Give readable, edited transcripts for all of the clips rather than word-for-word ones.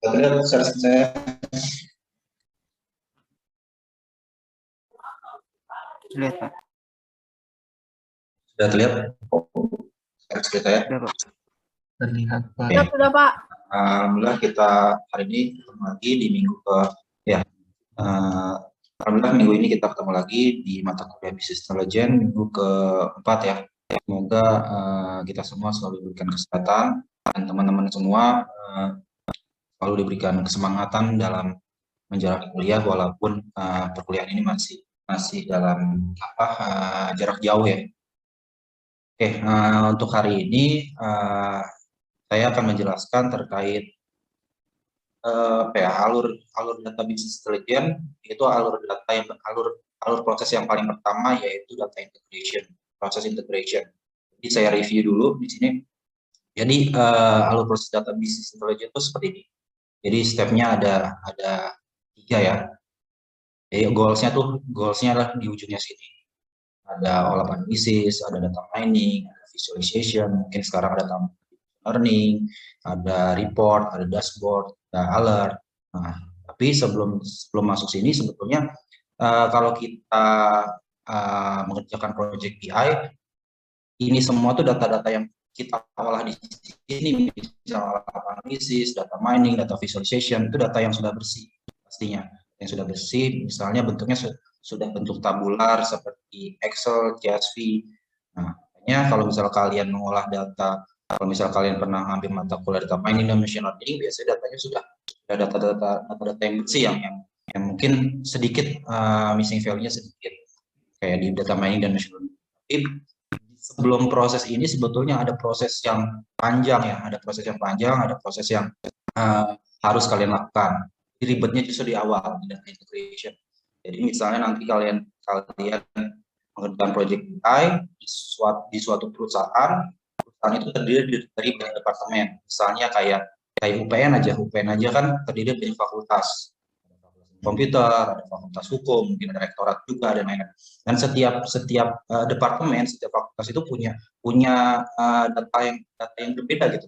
Terlihat saya. Lihat, Pak. Sudah terlihat? Seperti saya. Sudah, Pak. Terlihat, Pak. Oke. Sudah, Pak. Alhamdulillah kita hari ini ketemu lagi di minggu Alhamdulillah minggu ini kita ketemu lagi di mata kuliah Business Intelligence minggu keempat ya. Semoga kita semua selalu diberikan kesehatan dan teman-teman semua selalu diberikan kesemangatan dalam menjalani kuliah walaupun perkuliahan ini masih dalam jarak jauh ya. Oke, untuk hari ini saya akan menjelaskan terkait alur data business intelligence, itu alur proses yang paling pertama yaitu data integration, proses integration. Jadi saya review dulu di sini. Jadi alur proses data business intelligence itu seperti ini. Jadi stepnya ada 3 ya. Jadi goalsnya adalah di ujungnya sini. Ada olah analisis, ada data mining, ada visualization, mungkin sekarang ada data learning, ada report, ada dashboard, ada alert. Nah, tapi sebelum masuk sini sebetulnya kalau kita mengerjakan project BI, ini semua tuh data-data yang kita olah di sini, misalnya analisis, data mining, data visualization, itu data yang sudah bersih pastinya, yang sudah bersih, misalnya bentuknya sudah bentuk tabular seperti Excel, CSV. Nah, makanya kalau misalnya kalian mengolah data, kalau misalnya kalian pernah ngambil mata kuliah data mining dan machine learning, biasanya datanya sudah data-data yang bersih yang mungkin sedikit missing value-nya sedikit kayak di data mining dan machine learning. Tapi sebelum proses ini sebetulnya ada proses yang panjang ya, ada proses yang harus kalian lakukan. Ribetnya justru di awal di data integration. Jadi misalnya nanti kalian mengerjakan project BI di suatu perusahaan itu terdiri dari banyak departemen. Misalnya kayak UPN aja kan terdiri dari fakultas. Ada fakultas komputer, ada fakultas hukum, mungkin ada rektorat juga dan lain-lain. Dan setiap departemen, setiap fakultas itu punya data yang berbeda gitu.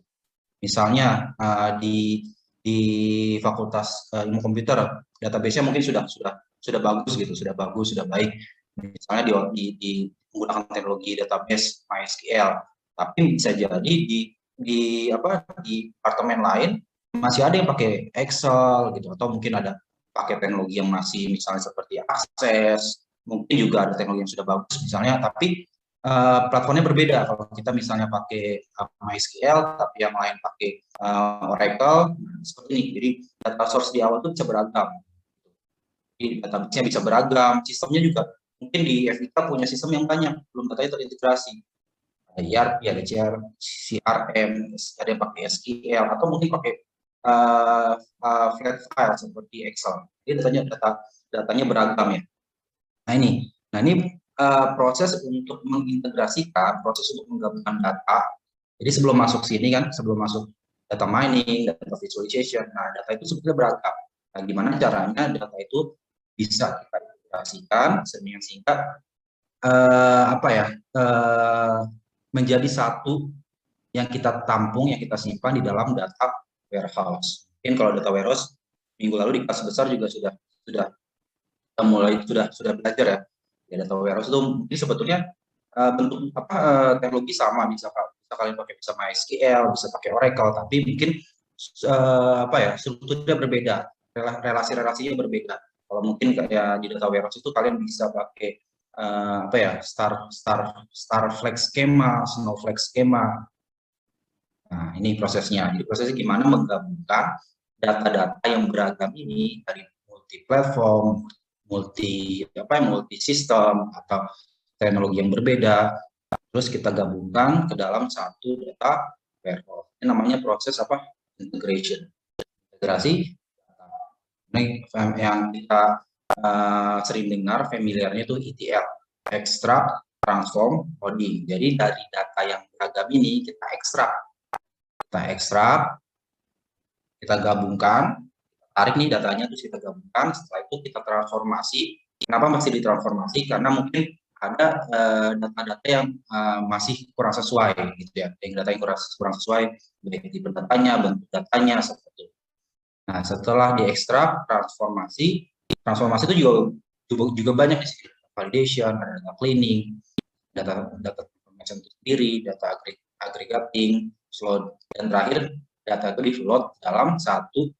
Misalnya di fakultas ilmu komputer, database-nya mungkin sudah bagus gitu, sudah baik. Misalnya di menggunakan teknologi database MySQL, tapi bisa jadi di departemen lain masih ada yang pakai Excel gitu, atau mungkin ada pakai teknologi yang masih misalnya seperti Access, mungkin juga ada teknologi yang sudah bagus misalnya, tapi platformnya berbeda. Kalau kita misalnya pakai MySQL, tapi yang lain pakai Oracle, seperti ini. Jadi data source di awal itu bisa beragam. Jadi database-nya bisa beragam, sistemnya juga mungkin di FIK punya sistem yang banyak, belum datanya terintegrasi. Ada ERP, ada CRM, ada yang pakai SQL, atau mungkin pakai flat file seperti Excel. Jadi datanya beragam ya. Nah ini proses untuk mengintegrasikan, proses untuk menggabungkan data. Jadi sebelum masuk sini kan, sebelum masuk data mining, data visualization, nah data itu sebetulnya beragam. Nah, gimana caranya data itu bisa kita integrasikan sehingga menjadi satu yang kita tampung, yang kita simpan di dalam data warehouse. Mungkin kalau data warehouse minggu lalu di kelas besar juga sudah belajar ya. Ya, data warehouse itu mungkin sebetulnya bentuk teknologi sama, bisa kalian pakai bisa MySQL, bisa pakai Oracle, tapi mungkin strukturnya berbeda, relasi-relasinya berbeda. Kalau mungkin kayak di data warehouse itu kalian bisa pakai star flex schema, snowflake schema. Nah, ini prosesnya. Jadi prosesnya gimana menggabungkan data-data yang beragam ini dari multi platform, multi sistem atau teknologi yang berbeda, terus kita gabungkan ke dalam satu data warehouse. Ini namanya proses integration. Integrasi. Ini yang kita sering dengar familiarnya itu ETL, extract, transform, loading. Jadi dari data yang beragam ini kita ekstrak, kita gabungkan, tarik nih datanya terus kita gabungkan, setelah itu kita transformasi. Kenapa masih ditransformasi? Karena mungkin ada data-data yang masih kurang sesuai gitu ya, yang data yang kurang sesuai, baik tipe datanya, bentuk datanya seperti itu. Nah, setelah diekstrak, transformasi itu juga banyak di sini. Validation, ada data cleaning, data information itu sendiri, data aggregating, load, dan terakhir data itu di-load dalam satu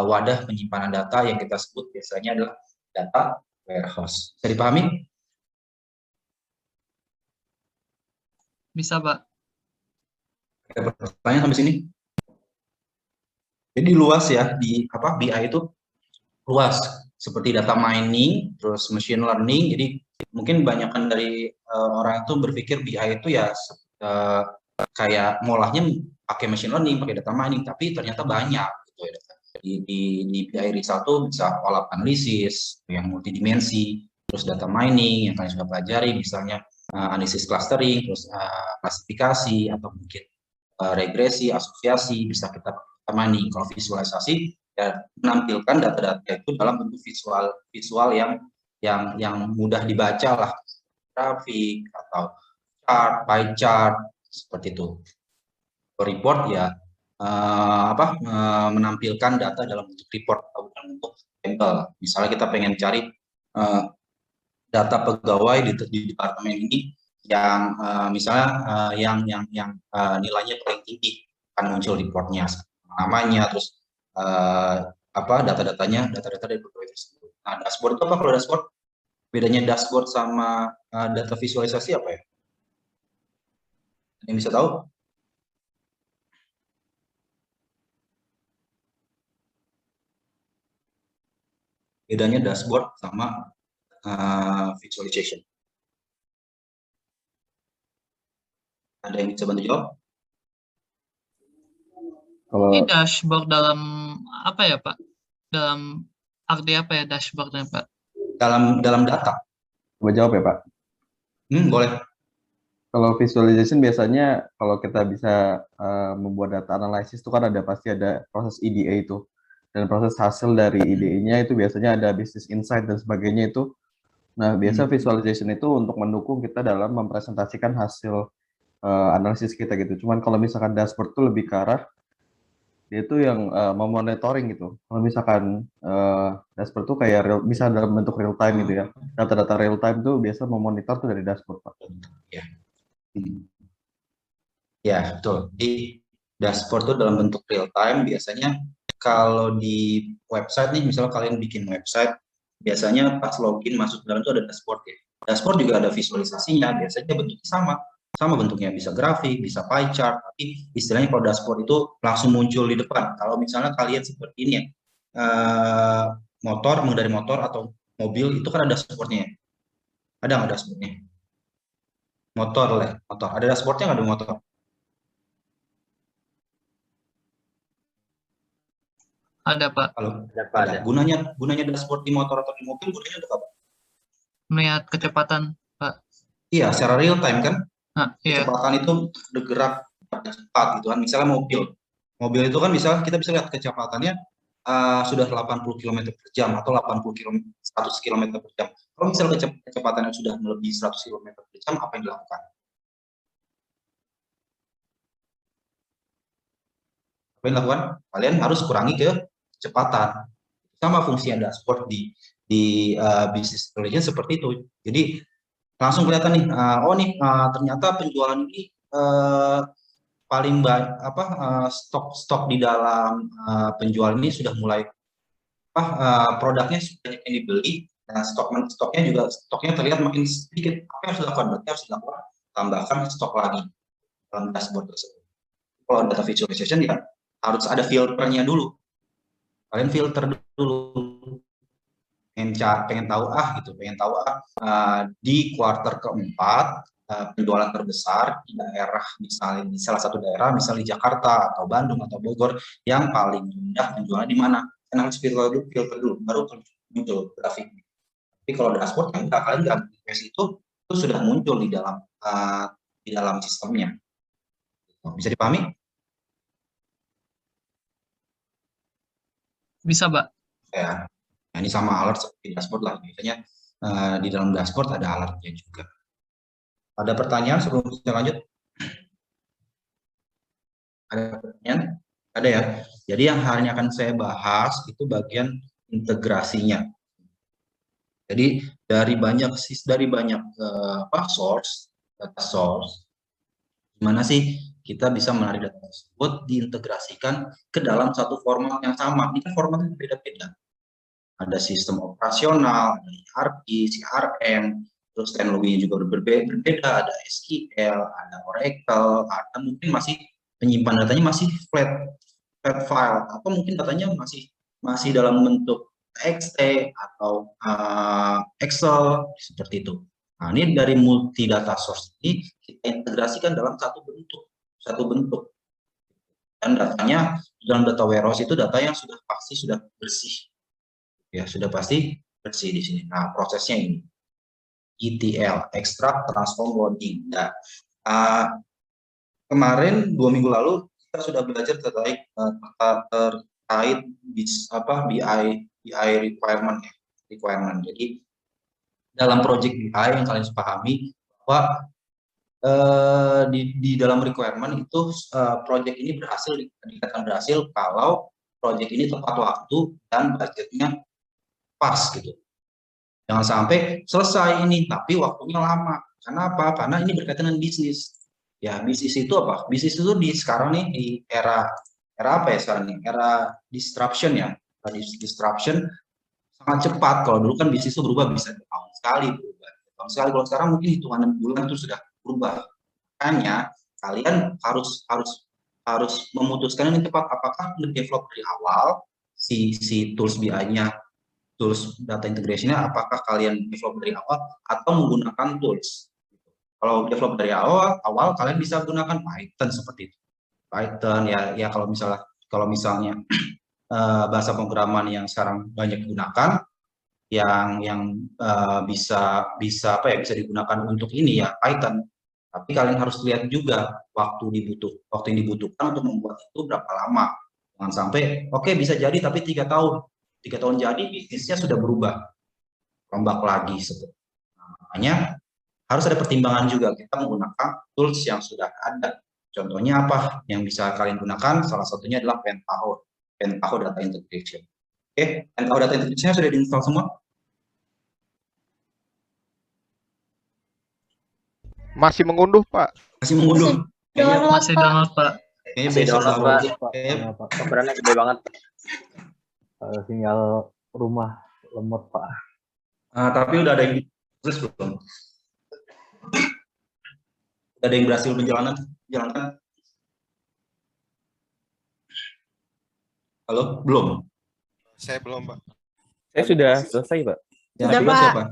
wadah penyimpanan data yang kita sebut biasanya adalah data warehouse. Bisa dipahami? Bisa, Pak. Ada pertanyaan sampai sini? Jadi luas ya, di BI itu luas, seperti data mining, terus machine learning. Jadi mungkin kebanyakan dari orang itu berpikir BI itu ya kayak ngolahnya pakai machine learning, pakai data mining, tapi ternyata banyak gitu ya. Di BI Result tuh bisa olah analisis yang multidimensi, terus data mining yang kalian sudah pelajari, misalnya analisis clustering, terus klasifikasi, atau mungkin regresi, asosiasi, bisa kita mining. Kalau visualisasi ya menampilkan data-data itu dalam bentuk visual yang mudah dibaca lah, grafik atau chart, pie chart seperti itu. Report ya menampilkan data dalam bentuk report atau dalam bentuk tabel. Misalnya kita pengen cari data pegawai di departemen ini yang misalnya yang nilainya paling tinggi, akan muncul reportnya, namanya, terus data-datanya, data-data dari pegawai tersebut. Nah, dashboard itu apa? Kalau dashboard, bedanya dashboard sama data visualisasi apa ya? Yang bisa tahu? Bedanya dashboard sama visualization. Ada yang bisa bantu jawab? Ini dashboard dalam apa ya, Pak? Dalam arti apa ya dashboardnya, Pak? Dalam data. Coba jawab ya, Pak. Boleh. Kalau visualization biasanya kalau kita bisa membuat data analisis itu kan pasti ada proses EDA itu. Dan proses hasil dari EDA-nya itu biasanya ada business insight dan sebagainya itu. Nah, biasa visualization itu untuk mendukung kita dalam mempresentasikan hasil analisis kita gitu. Cuman kalau misalkan dashboard itu lebih ke arah dia itu yang memonitoring gitu. Kalau misalkan dashboard itu kayak bisa dalam bentuk real time gitu ya. Data-data real time tuh biasa memonitor tuh dari dashboard, Pak. Ya. Ya, betul. Di dashboard itu dalam bentuk real time, biasanya kalau di website nih, misalnya kalian bikin website, biasanya pas login masuk ke dalam itu ada dashboard ya. Dashboard juga ada visualisasinya, biasanya bentuknya sama bentuknya, bisa grafik, bisa pie chart, tapi istilahnya kalau dashboard itu langsung muncul di depan. Kalau misalnya kalian seperti ini ya, mengendarai motor atau mobil, itu kan ada dashboardnya. Ada nggak dashboardnya? Motor. Ada dashboardnya nggak ada motor? Ada, Pak. Kalau ada. Gunanya dashboard di motor atau di mobil, gunanya untuk apa? Melihat kecepatan, Pak. Iya, secara real time kan. Iya. Kecepatan itu bergerak pada cepat gitu kan. Misalnya mobil itu kan kita bisa lihat kecepatannya sudah 80 km per jam atau 100 km per jam. Kalau misalnya kecepatannya sudah melebihi 100 km per jam, apa yang dilakukan? Apa yang dilakukan? Kalian harus kurangi kecepatan. Sama fungsinya dashboard di business intelligence seperti itu. Jadi langsung kelihatan nih, ternyata penjualan ini paling banyak stok di dalam penjual ini sudah mulai produknya banyak yang dibeli, nah stoknya terlihat makin sedikit. Apa yang harus dilakukan? Berarti harus dilakukan tambahkan stok lagi dalam dashboard tersebut. Kalau data visualization ya harus ada filternya dulu. Kalian filter dulu, pengen tahu di kuartal keempat penjualan terbesar di daerah, misalnya di salah satu daerah, misalnya di Jakarta atau Bandung atau Bogor, yang paling rendah penjualan di mana? Kalian harus filter dulu, baru muncul grafik. Tapi kalau dashboard kan kalian nggak itu sudah muncul di dalam sistemnya. Bisa dipahami? Bisa, Pak. Ya. Nah, ini sama alert seperti dashboard lah. Biasanya di dalam dashboard ada alertnya juga. Ada pertanyaan sebelum kita lanjut? Ada pertanyaan? Ada ya. Jadi yang hanya akan saya bahas itu bagian integrasinya. Jadi dari banyak source, data source, gimana sih kita bisa menarik data tersebut diintegrasikan ke dalam satu format yang sama. Ini kan formatnya berbeda-beda. Ada sistem operasional, ada ERP, CRM, terus teknologinya juga berbeda, ada SQL, ada Oracle, ada mungkin masih penyimpan datanya masih flat file, atau mungkin datanya masih dalam bentuk TXT atau Excel seperti itu. Nah, ini dari multi data source ini kita integrasikan dalam satu bentuk. Dan datanya dalam data warehouse itu data yang sudah bersih. Ya, sudah pasti bersih di sini. Nah, prosesnya ini ETL, extract, transform, loading. Nah, kemarin 2 minggu lalu kita sudah belajar terkait BI requirement ya. Jadi dalam project BI yang kalian pahami bahwa di dalam requirement itu project ini dikatakan berhasil kalau project ini tepat waktu dan budgetnya pas gitu. Jangan sampai selesai ini tapi waktunya lama. Karena apa? Karena ini berkaitan dengan bisnis. Ya, bisnis itu apa? Bisnis itu sekarang nih di era apa ya sekarang nih? Era disruption ya. Disruption sangat cepat. Kalau dulu kan bisnis itu berubah bisa tahun sekali berubah. Tahun sekali, kalau sekarang mungkin hitungan bulan itu sudah berubah. Makanya kalian harus memutuskan ini tepat, apakah develop dari awal si tools BI-nya, tools data integration-nya, apakah kalian develop dari awal atau menggunakan tools. Kalau develop dari awal kalian bisa gunakan Python seperti itu. Python ya kalau misalnya bahasa pemrograman yang sekarang banyak digunakan, yang bisa digunakan untuk ini ya Python. Tapi kalian harus lihat juga waktu yang dibutuhkan untuk membuat itu berapa lama. Jangan sampai bisa jadi tapi 3 tahun jadi bisnisnya sudah berubah, rombak lagi seperti. Makanya harus ada pertimbangan juga kita menggunakan tools yang sudah ada. Contohnya apa yang bisa kalian gunakan? Salah satunya adalah Pentaho Data Integration. Oke, Pentaho Data Integration sudah diinstal semua? Masih mengunduh, Pak. Masih mengunduh? Masih download, Pak. Kayaknya Masih besok download, Pak. Pak. Komponernya gede banget. Sinyal rumah lemot, Pak. Tapi udah ada yang terus belum? Udah ada yang berhasil menjalankan? Halo? Belum? Saya belum, Pak. Saya sudah selesai, Pak. Yang Sudah, kedua Pak. siapa?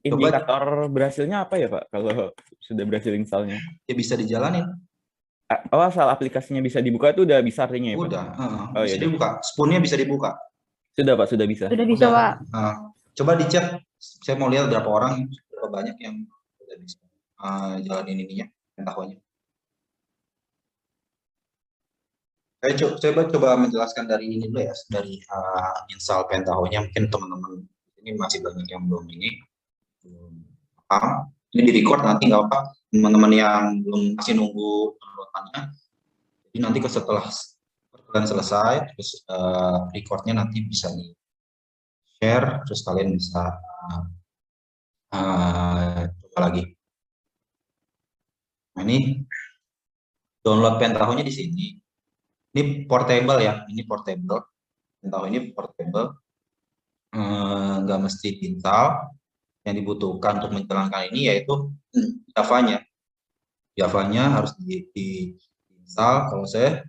Indikator berhasilnya apa ya, Pak? Kalau sudah berhasil installnya? Ya bisa dijalanin. Asal aplikasinya bisa dibuka itu udah bisa artinya ya, Pak? Udah, ya bisa dibuka. Spoonnya bisa dibuka. Sudah, Pak, sudah bisa. Sudah bisa, Pak. Coba dicek. Saya mau lihat berapa banyak yang udah bisa jalanin ininya, pentahonya. Saya coba menjelaskan dari ini dulu ya, dari install pentahonya. Mungkin teman-teman ini masih banyak yang belum paham. Ini di record nanti nggak apa, teman-teman yang belum masih nunggu downloadannya. Jadi nanti setelah kalian selesai, terus recordnya nanti bisa di share, terus kalian bisa coba lagi. Nah ini download pentahonya di sini. Ini portable ya, Pentaho ini portable, nggak mesti diinstal. Yang dibutuhkan untuk menjalankan ini yaitu Java-nya harus diinstal. Kalau saya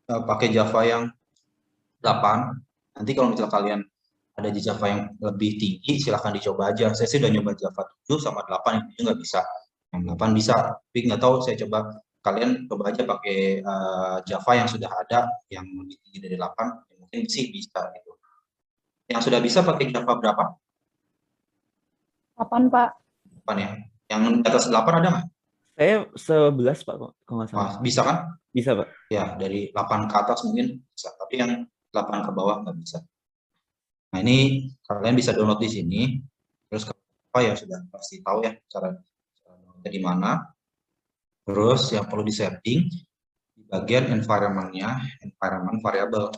pakai Java yang 8. Nanti kalau misalnya kalian ada di Java yang lebih tinggi, silahkan dicoba aja. Saya sih udah nyoba Java 7 sama 8, yang 7 nggak bisa. Yang 8 bisa, tapi nggak tahu, saya coba. Kalian coba aja pakai Java yang sudah ada, yang lebih tinggi dari 8, ya mungkin sih bisa gitu. Yang sudah bisa pakai Java berapa? 8, Pak. 8 ya. Yang di atas 8 ada nggak? Saya 11, Pak, kalau nggak salah. Bisa kan? Bisa, Pak. Ya, dari 8 ke atas mungkin bisa, tapi yang 8 ke bawah nggak bisa. Nah, ini kalian bisa download di sini. Terus apa ya, sudah pasti tahu ya cara downloadnya di mana. Terus yang perlu di setting bagian environment variable.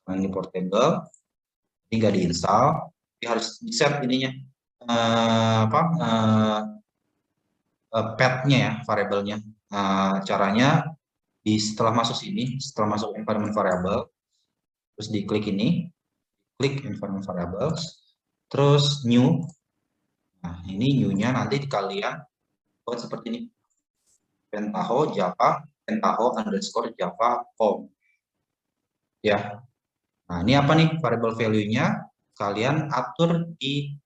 Karena ini portable, ini nggak diinstal, tapi harus di set ininya path-nya ya, variabelnya. Caranya setelah masuk sini, setelah masuk environment variable, terus diklik ini, klik environment variables, terus new. Nah, ini new-nya nanti kalian buat seperti ini. Pentaho Java, Pentaho_Java home. Ya. Nah, ini apa nih variable value-nya? Kalian atur di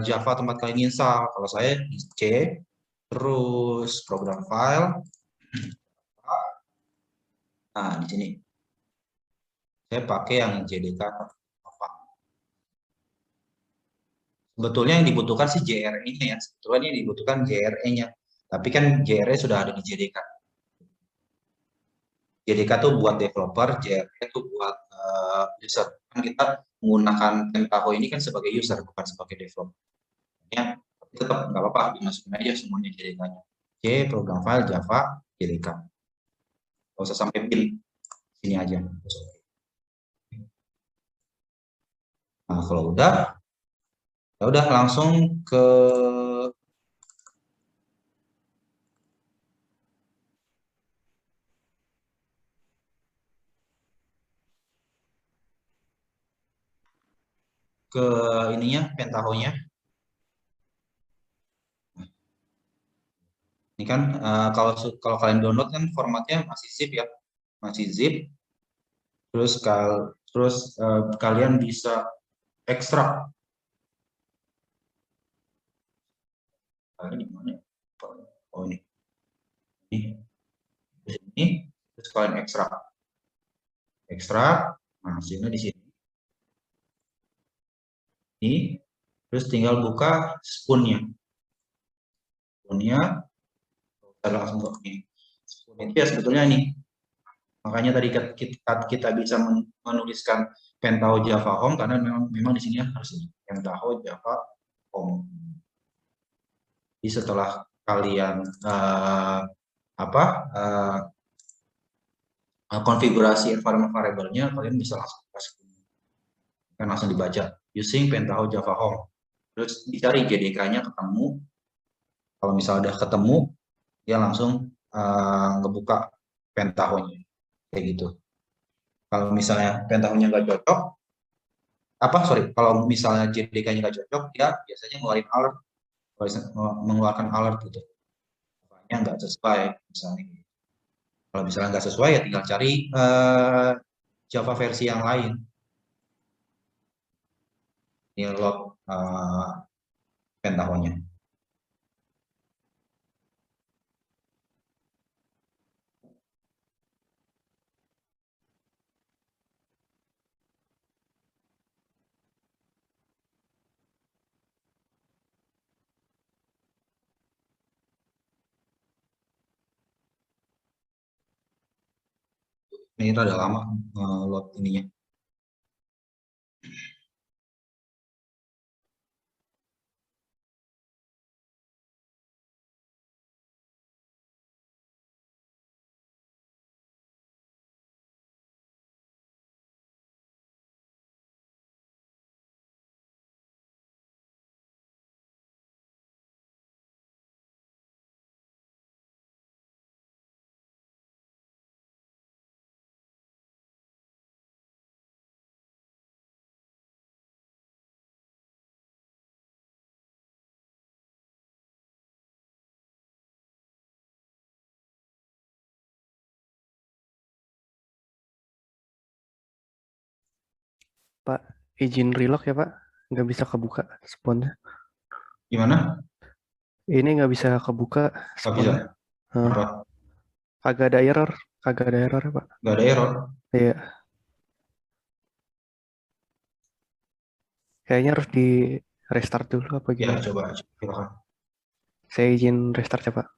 Java tempat kalian install. Kalau saya di C, terus program file. Nah, di sini saya pakai yang JDK. Sebetulnya yang dibutuhkan sih JRE-nya ya. Sebetulnya yang dibutuhkan JRE-nya. Tapi kan JRE sudah ada di JDK. JDK tuh buat developer, JRE tuh buat user. Kan kita menggunakan Pentaho ini kan sebagai user, bukan sebagai developer. Ya, tetap nggak apa-apa, dimasukin aja semuanya JDK-nya. C, program file, Java, JDK. Nggak usah sampai bin, sini aja. Nah, kalau udah, ya udah langsung ke ininya, Pentaho-nya. Ini kan kalau kalian download kan formatnya masih zip ya, masih zip. Terus kalian bisa ekstrak. Ini di mana ya? Oh ini, ini terus kalian ekstrak. Nah, hasilnya di sini. Ini, terus tinggal buka spoonnya. Spoonnya, kita langsung buka ini. Spoon itu ya sebetulnya ini. Makanya tadi kita bisa menuliskan Pentaho Java Home karena memang di sini harus Pentaho Java Home. Jadi setelah kalian konfigurasi environment variable-nya, kalian bisa langsung kan langsung dibaca using Pentaho Java Home. Terus dicari JDK-nya ketemu. Kalau misalnya udah ketemu, dia langsung ngebuka Pentaho-nya kayak gitu. Kalau misalnya Pentaho-nya nggak cocok, kalau misalnya JDK-nya nggak cocok, dia biasanya mengeluarkan alert gitu. Apanya nggak sesuai misalnya. Kalau misalnya nggak sesuai ya tinggal cari Java versi yang lain. Ini log Pentaho-nya. Ini rada lama load ininya. Pak, izin relock ya Pak, nggak bisa kebuka spawnnya. Gimana? Ini nggak bisa kebuka Nggak bisa. spawnnya. Apa? Agak ada error ya Pak. Nggak ada error. Iya, kayaknya harus di restart dulu apa Ya, gimana? coba silakan. Saya izin restart ya Pak.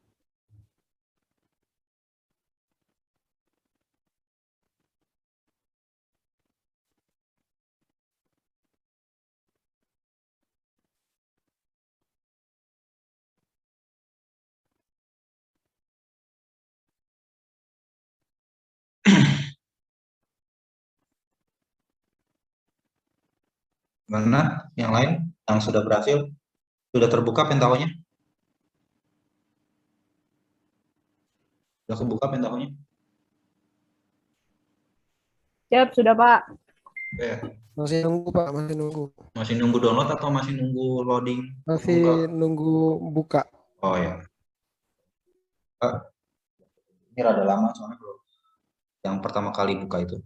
Mana yang lain yang sudah berhasil? Sudah terbuka pentahonya? Sudah kebuka pentahonya? Siap, sudah Pak. Oke. Masih nunggu Pak, masih nunggu. Masih nunggu download atau masih nunggu loading? Masih Buka? nunggu buka. Oh ya. Ini rada lama soalnya belum. Yang pertama kali buka itu.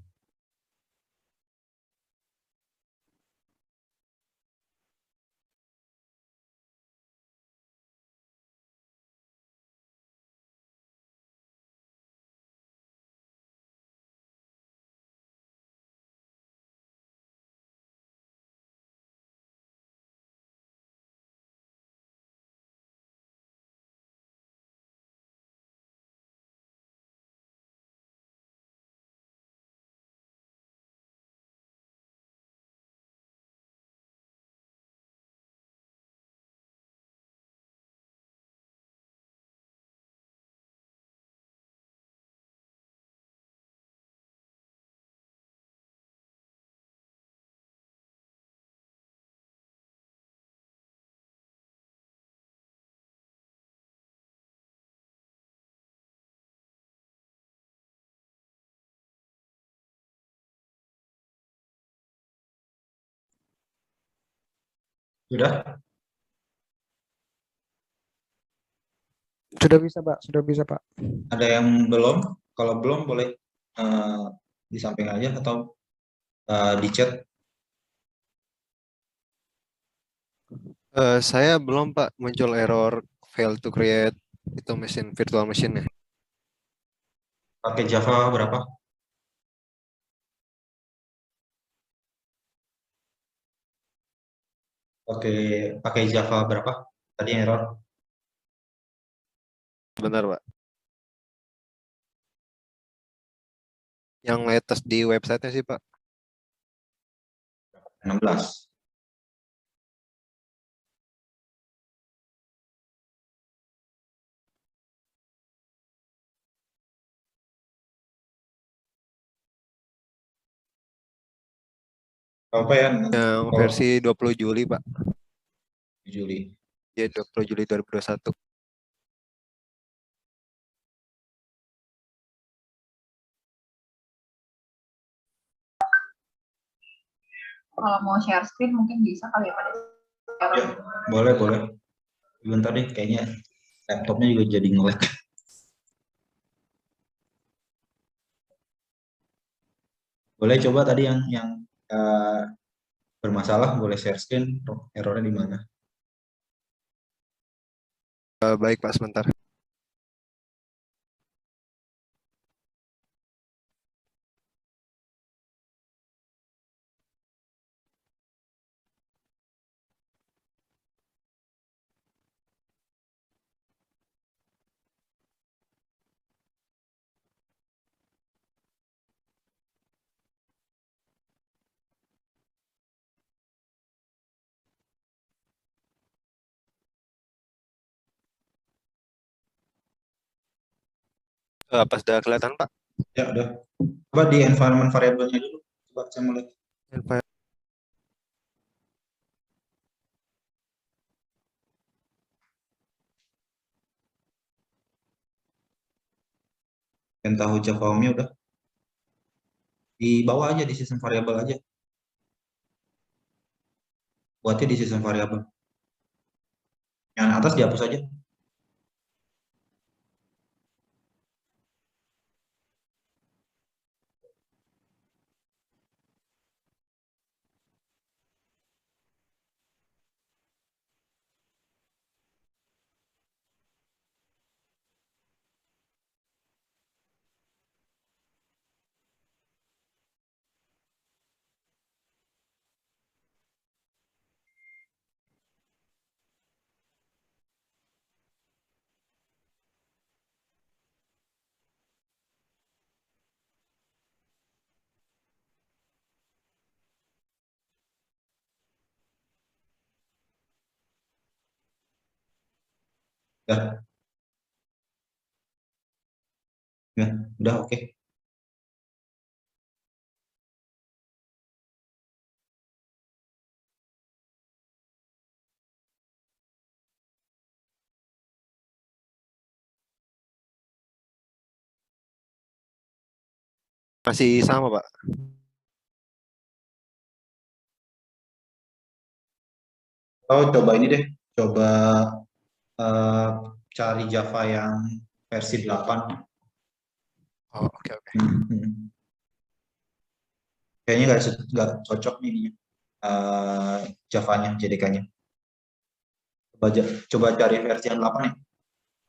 Sudah? Sudah bisa Pak, sudah bisa Pak. Ada yang belum? Kalau belum boleh di samping aja atau di chat. Saya belum Pak, muncul error fail to create itu mesin virtual machine-nya. Pakai Java berapa? Pakai Java berapa? Tadi yang error. Benar Pak. Yang latest di website-nya sih Pak. 16. Apa ya? Yang Oh, versi 20 Juli Pak. Juli. Ya 20 Juli 2021. Kalau mau share screen mungkin bisa kali ya Pak. Ya, boleh, boleh. Bentar deh, kayaknya laptopnya juga jadi nge-lag. Boleh coba tadi yang bermasalah, boleh share screen, errornya di mana? Baik Pak, sebentar. Apa sudah kelihatan Pak? Ya, udah. Coba di environment variable-nya dulu. Coba saya mau lihat. Yang tahu Java Home-nya udah. Di bawah aja, di sistem variable aja. Buatnya di sistem variable. Yang atas dihapus aja. Udah. Ya, udah oke. Masih sama, Pak. Oh, coba ini deh, coba eh, cari Java yang versi 8. Oh, oke. Hmm. Kayaknya nggak cocok nih ininya. Java-nya, JDK-nya. Coba cari versi yang 8 ya.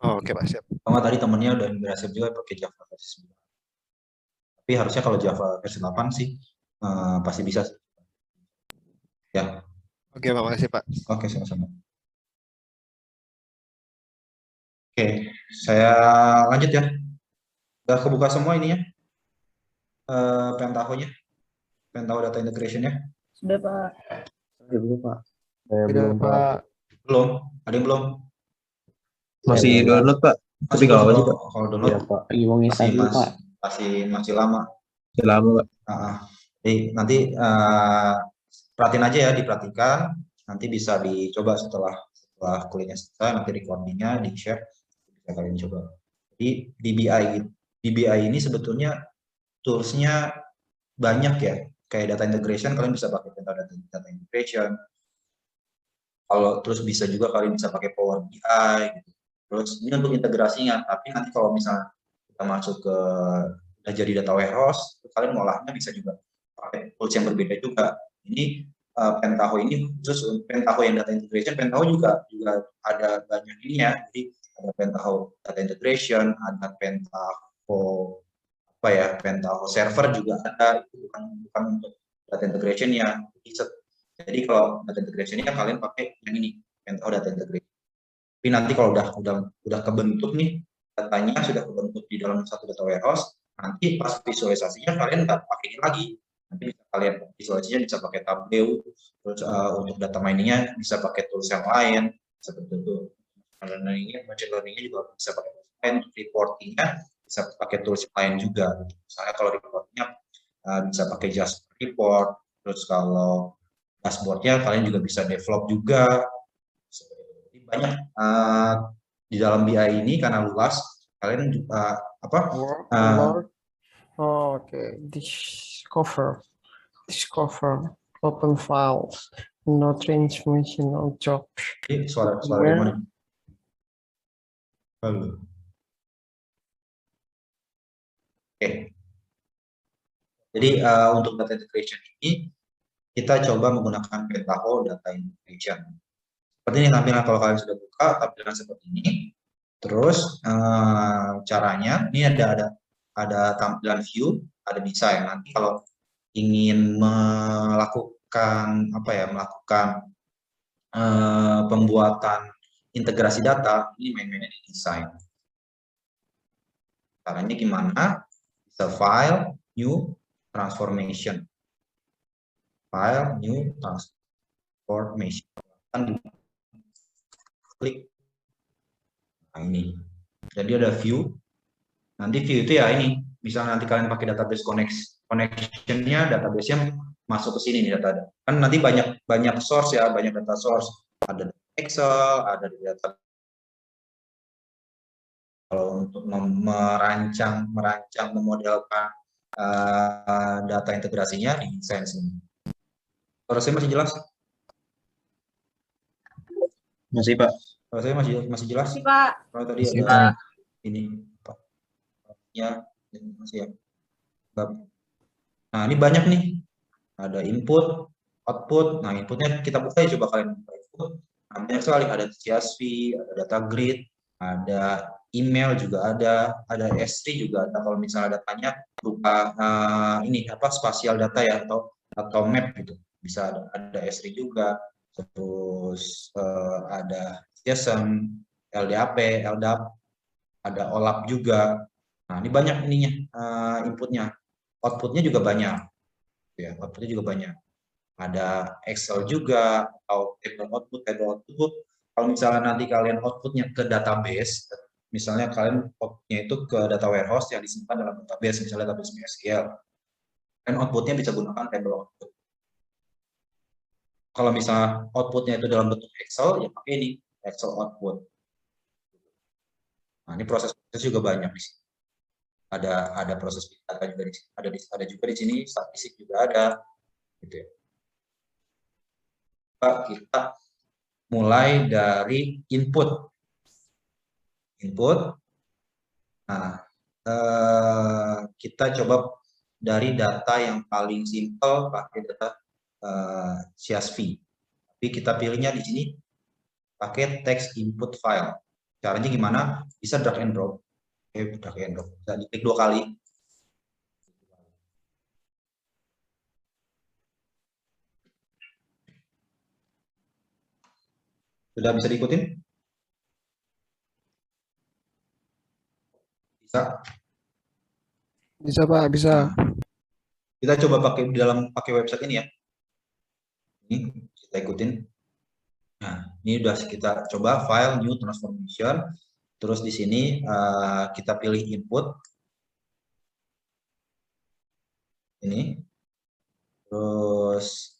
Oh, oke, Pak, siap. Kalau tadi temennya udah berhasil juga pakai Java versi 9. Tapi harusnya kalau Java versi 8 sih pasti bisa sih. Ya, Oke, Pak, makasih, Pak. oke sama-sama. Oke, saya lanjut ya. Udah kebuka semua ininya, Pentaho-nya, Pentaho Data Integration-nya? Sudah, Pak. Belum, Pak. Saya Tidak, belum, Pak. Pak. Belum? Ada yang belum? Masih Saya belum, Pak. download, Pak. Tapi Masih nggak apa-apa belum? sih, Pak. Kalau download Iya, Pak. Lagi mau nginstal dulu, Pak. masih lama. Masih lama, Pak. Jadi nanti perhatiin aja ya, diperhatikan. Nanti bisa dicoba setelah kuliahnya selesai, nanti recordingnya di-share, bisa kalian coba. Jadi DBI ini sebetulnya tools-nya banyak ya. Kayak data integration, kalian bisa pakai data integration. Kalau terus bisa juga kalian bisa pakai Power BI gitu. Terus ini untuk integrasinya, tapi nanti kalau misalnya kita masuk ke udah jadi data warehouse, kalian ngolahnya bisa juga pakai tools yang berbeda juga. Ini Pentaho ini khusus Pentaho yang data integration, Pentaho juga ada banyak ini ya. Jadi ada Pentaho data integration, ada Pentaho Pentaho server juga ada, itu bukan untuk data integration ya. Jadi kalau data integration nya kalian pakai yang ini, Pentaho data integration. Tapi nanti kalau udah kebentuk nih, datanya sudah kebentuk di dalam satu data warehouse, nanti pas visualisasinya kalian nggak pakai ini lagi. Nanti bisa kalian visualisasinya bisa pakai Tableau, terus untuk data miningnya bisa pakai tools yang lain, seperti itu. Machine learningnya juga bisa pakai tools lain, reportingnya bisa pakai tools yang lain juga. Misalnya kalau reportnya bisa pakai Jasper Report, terus kalau dashboardnya kalian juga bisa develop juga. Jadi banyak di dalam BI ini karena luas, kalian Oke. Discover, open files, no transformational job. Jadi suara dari mana? Halo. Oke. Jadi untuk data integration ini kita coba menggunakan Pentaho data integration. Seperti ini tampilan kalau kalian sudah buka, tampilan seperti ini. Terus caranya ini ada tampilan view, ada desain. Nanti kalau ingin melakukan pembuatan integrasi data, ini main-mainnya di desain. Caranya gimana? Bisa file, new, transformation. File, new, transformation. Klik. Nah ini. Jadi ada view. Nanti view itu ya ini. Misalnya nanti kalian pakai database connection-nya, database-nya masuk ke sini nih data. Kan nanti banyak source ya, banyak data source. Ada Excel, ada data. Kalau untuk merancang, memodelkan data integrasinya di desain sini. Kalau saya masih jelas? Masih, Pak. Kalau saya masih jelas? Masih, Pak. Kalau tadi Masih, ada Pak. ini Pak. Ya, masih ya. Nah, ini banyak nih. Ada input, output. Nah, inputnya kita buka ya, coba kalian buka input. Nah, banyak sekali, ada CSV, ada data grid, ada email juga ada S3 juga ada. Kalau misalnya datanya berupa spasial data ya atau map gitu, bisa ada S3 juga. Terus ada JSON, LDAP, LDAP, ada OLAP juga. Nah, ini banyak ininya inputnya. Outputnya juga banyak. Ya, outputnya juga banyak. Ada Excel juga, atau table output. Kalau misalnya nanti kalian outputnya ke database, misalnya kalian outputnya itu ke data warehouse yang disimpan dalam database, misalnya database MySQL, dan outputnya bisa gunakan table output. Kalau misalnya outputnya itu dalam bentuk Excel, ya pakai ini Excel output. Nah, ini proses juga banyak di sini. ada proses big data juga ada juga di sini, statistik juga ada, gitu ya. Kita mulai dari input. Nah, kita coba dari data yang paling simple pakai data CSV. Tapi kita pilihnya di sini pakai text input file. Caranya gimana? Bisa drag and drop. Drag and drop. Bisa diklik 2 kali. Sudah bisa diikutin? Bisa. Bisa Pak, bisa. Kita coba pakai website ini ya. Ini kita ikutin. Nah, ini udah kita coba file new transformation. Terus di sini kita pilih input. Ini. Terus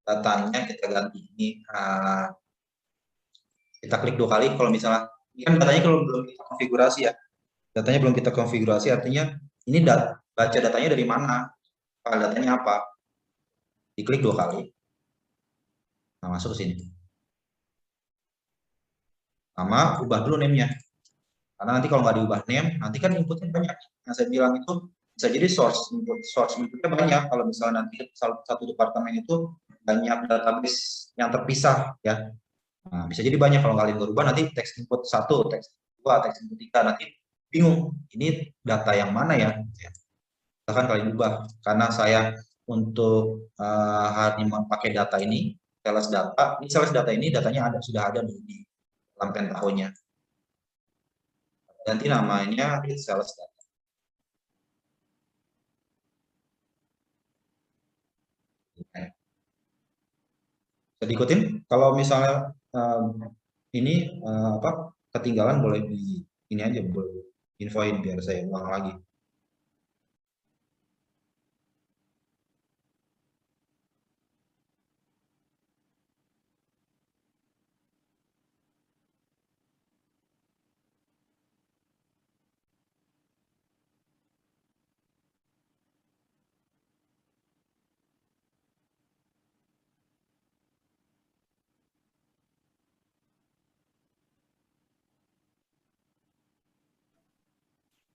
datanya kita ganti. Ini kita klik 2 kali. Kalau misalnya ini kan datanya kalau belum kita konfigurasi ya. Datanya belum kita konfigurasi, artinya ini baca datanya dari mana, file datanya apa. Diklik 2 kali. Nah, masuk ke sini. Sama ubah dulu name-nya. Karena nanti kalau nggak diubah name, nanti kan inputnya banyak. Yang saya bilang itu bisa jadi source inputnya banyak. Kalau misalnya nanti satu departemen itu banyak database yang terpisah ya. Nah, bisa jadi banyak kalau kalian berubah nanti teks input 1, teks 2, teks input 3 nanti bingung ini data yang mana ya. Silahkan kalian ubah. Karena saya untuk hari ini pakai data ini sales data ini datanya sudah ada di dalam Pentaho-nya. Ganti namanya sales data. Bisa diikutin? Kalau misalnya ini ketinggalan boleh ini aja, boleh infoin biar saya ulang lagi.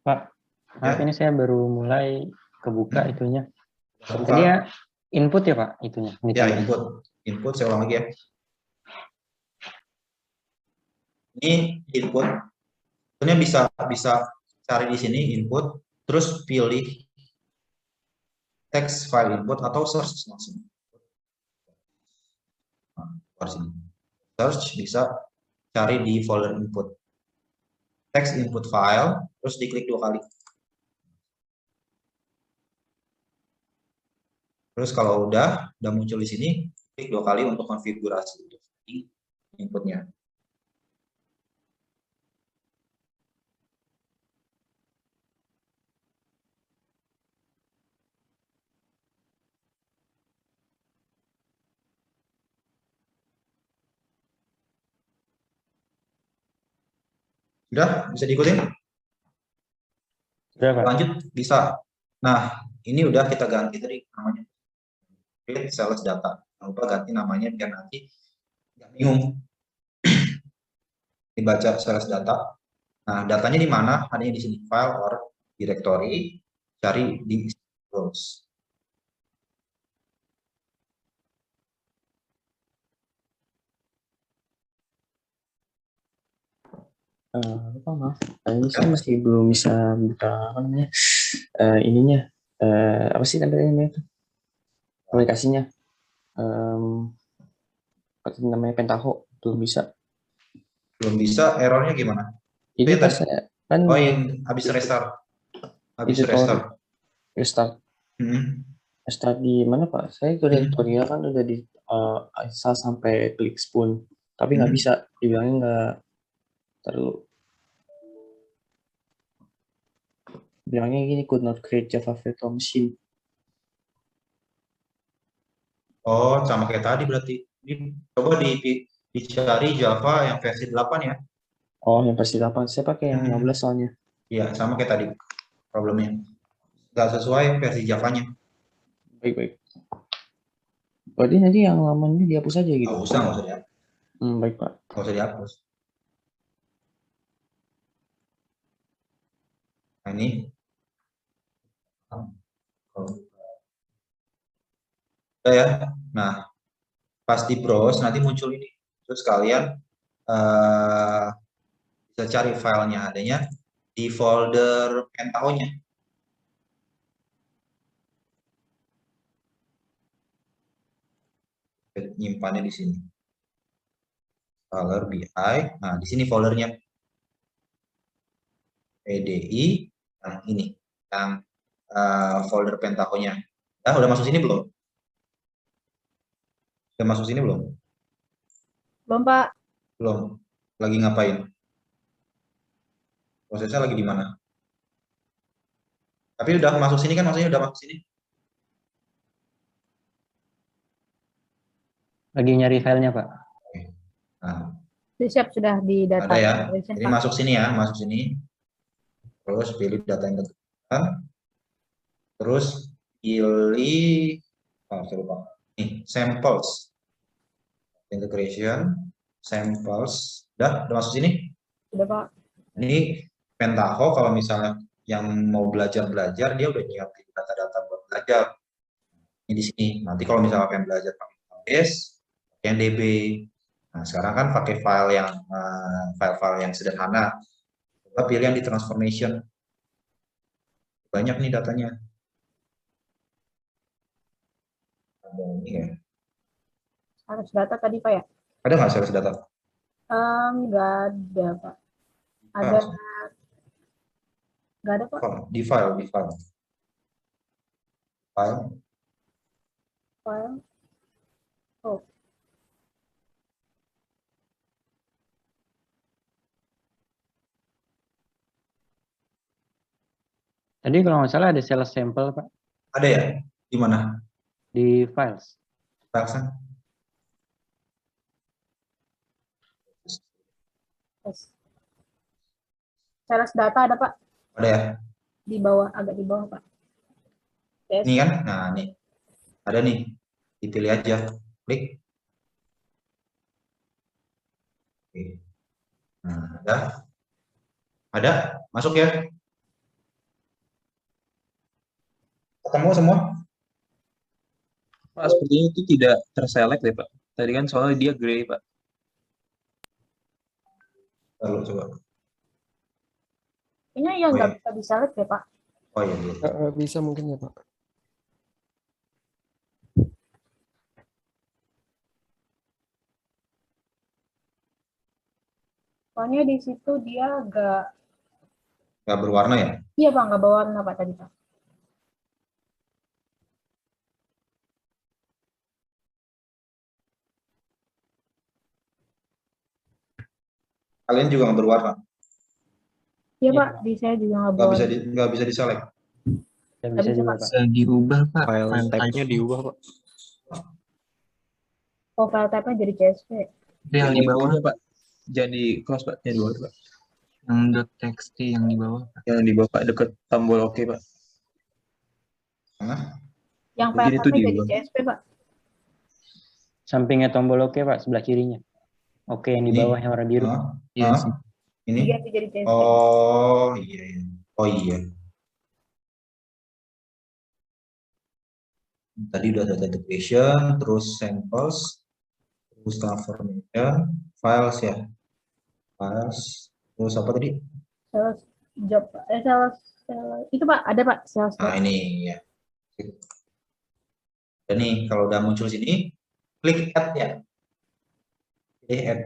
Pak, maaf Ya. ini saya baru mulai kebuka itunya. Buka. Tadi ya input ya Pak itunya? Ya, input saya ulang lagi ya. Ini input. Sebenarnya bisa cari di sini input, terus pilih text file input atau search langsung. Nah, sini. Search bisa cari di folder input. Text input file, terus diklik 2 kali. Terus kalau udah muncul di sini, klik 2 kali untuk konfigurasi inputnya. Sudah bisa diikutin? Sudah Pak. Lanjut bisa. Nah, ini udah kita ganti tadi namanya create sales data. Jangan lupa ganti namanya biar nanti nggak bingung. Dibaca sales data. Nah, datanya di mana? Adanya di sini file or directory. Cari di rows. Lupa maaf, ini saya masih belum bisa buka apa namanya ininya apa sih namanya itu aplikasinya apa namanya Pentaho belum bisa. Belum bisa, errornya gimana? Ini pas saya kan habis restart. Restart di mana Pak? Saya tutorial kan udah di asal sampai klik spoon, tapi nggak bisa, dibilangnya nggak terlalu. Bilangnya gini, could not create Java virtual machine. Oh, sama kayak tadi berarti. Ini coba dicari Java yang versi 8 ya. Oh, yang versi 8. Saya pakai yang 15 soalnya. Iya, sama kayak tadi problemnya. Nggak sesuai versi Java-nya. Baik. Berarti nanti yang lamanya dihapus aja gitu. Nggak usah dihapus. Baik, Pak. Nggak usah dihapus. Nah, ini. Udah ya. Nah, pas di browse nanti muncul ini. Terus kalian bisa cari filenya adanya di folder Pentaho-nya. Nyimpannya di sini. Color BI. Nah, di sini foldernya PDI. Nah, ini yang folder Pentaho-nya. Nah, udah masuk sini belum? Udah masuk sini belum? Belum, Pak. Belum. Lagi ngapain? Prosesnya lagi di mana? Tapi udah masuk sini kan, maksudnya udah masuk sini? Lagi nyari filenya, Pak. Nah, Siap, sudah di data. ada ya. integration, Jadi Pak. masuk sini ya, masuk sini. Terus pilih data integration. Terus pilih, saya lupa. Nih, samples. Integration, samples. Udah masuk sini? Sudah, Pak. Ini Pentaho kalau misalnya yang mau belajar dia udah nyiapin data-data buat belajar. Ini di sini. Nanti kalau misalnya pengen belajar pakai database, yang DB. Nah, sekarang kan pakai file-file yang sederhana. Coba pilih yang di transformation. Banyak nih datanya. Ada ini ya. Harus data tadi, Pak ya? Ada nggak sales data? Nggak ada, Pak. Ada. Nggak ada, Pak. Di file. File. Oh. Tadi kalau nggak salah ada sales sampel, Pak. Ada ya? Di mana? Di files. Filesnya? Sales data ada, Pak. Ada ya? Di bawah, agak di bawah, Pak. Yes. Ini kan? Nah, nih. Ada nih. Dipilih aja. Klik. Oke. Nah, ada. Ada? Masuk ya? Ketemu semua? Pak, sepertinya itu tidak terselect deh, Pak. Tadi kan soalnya dia gray, Pak. Lalu coba. Kayaknya yang Oh, nggak ya. bisa diselect ya, Pak. Oh iya, belum. Bisa mungkin ya, Pak. Soalnya di situ dia Nggak berwarna ya? iya, Pak, nggak berwarna, Pak, tadi, Pak. Kalian juga nggak berwarna? Iya, Pak, di saya juga nggak Nggak bisa berwarna. nggak bisa diselect? Nggak Nggak bisa bisa, juga, Pak. Pak. Bisa diubah, Pak. File type-nya diubah, Pak. Oh, file type-nya jadi CSV. Yang di bawah, Pak. Jangan di close, Pak. Yang di bawah, Pak. yang .txt yang di bawah, Pak. Yang di bawah, Pak. Deket tombol oke, Pak. Mana? Yang Mungkin file itu type-nya jadi diubah. CSV, Pak. Sampingnya tombol oke, Pak. Sebelah kirinya. Oke, yang di Ini? bawah yang warna biru. Iya sih. Ini? Diganti jadi CSV. Oh iya. Oh iya. Tadi udah data integration, terus samples, terus transformation, files ya. Files, terus apa tadi? Sales job, sales, itu, Pak, ada, Pak, sales Nah job. ini ya. Dan nih kalau udah muncul sini, klik add ya. Pilih add.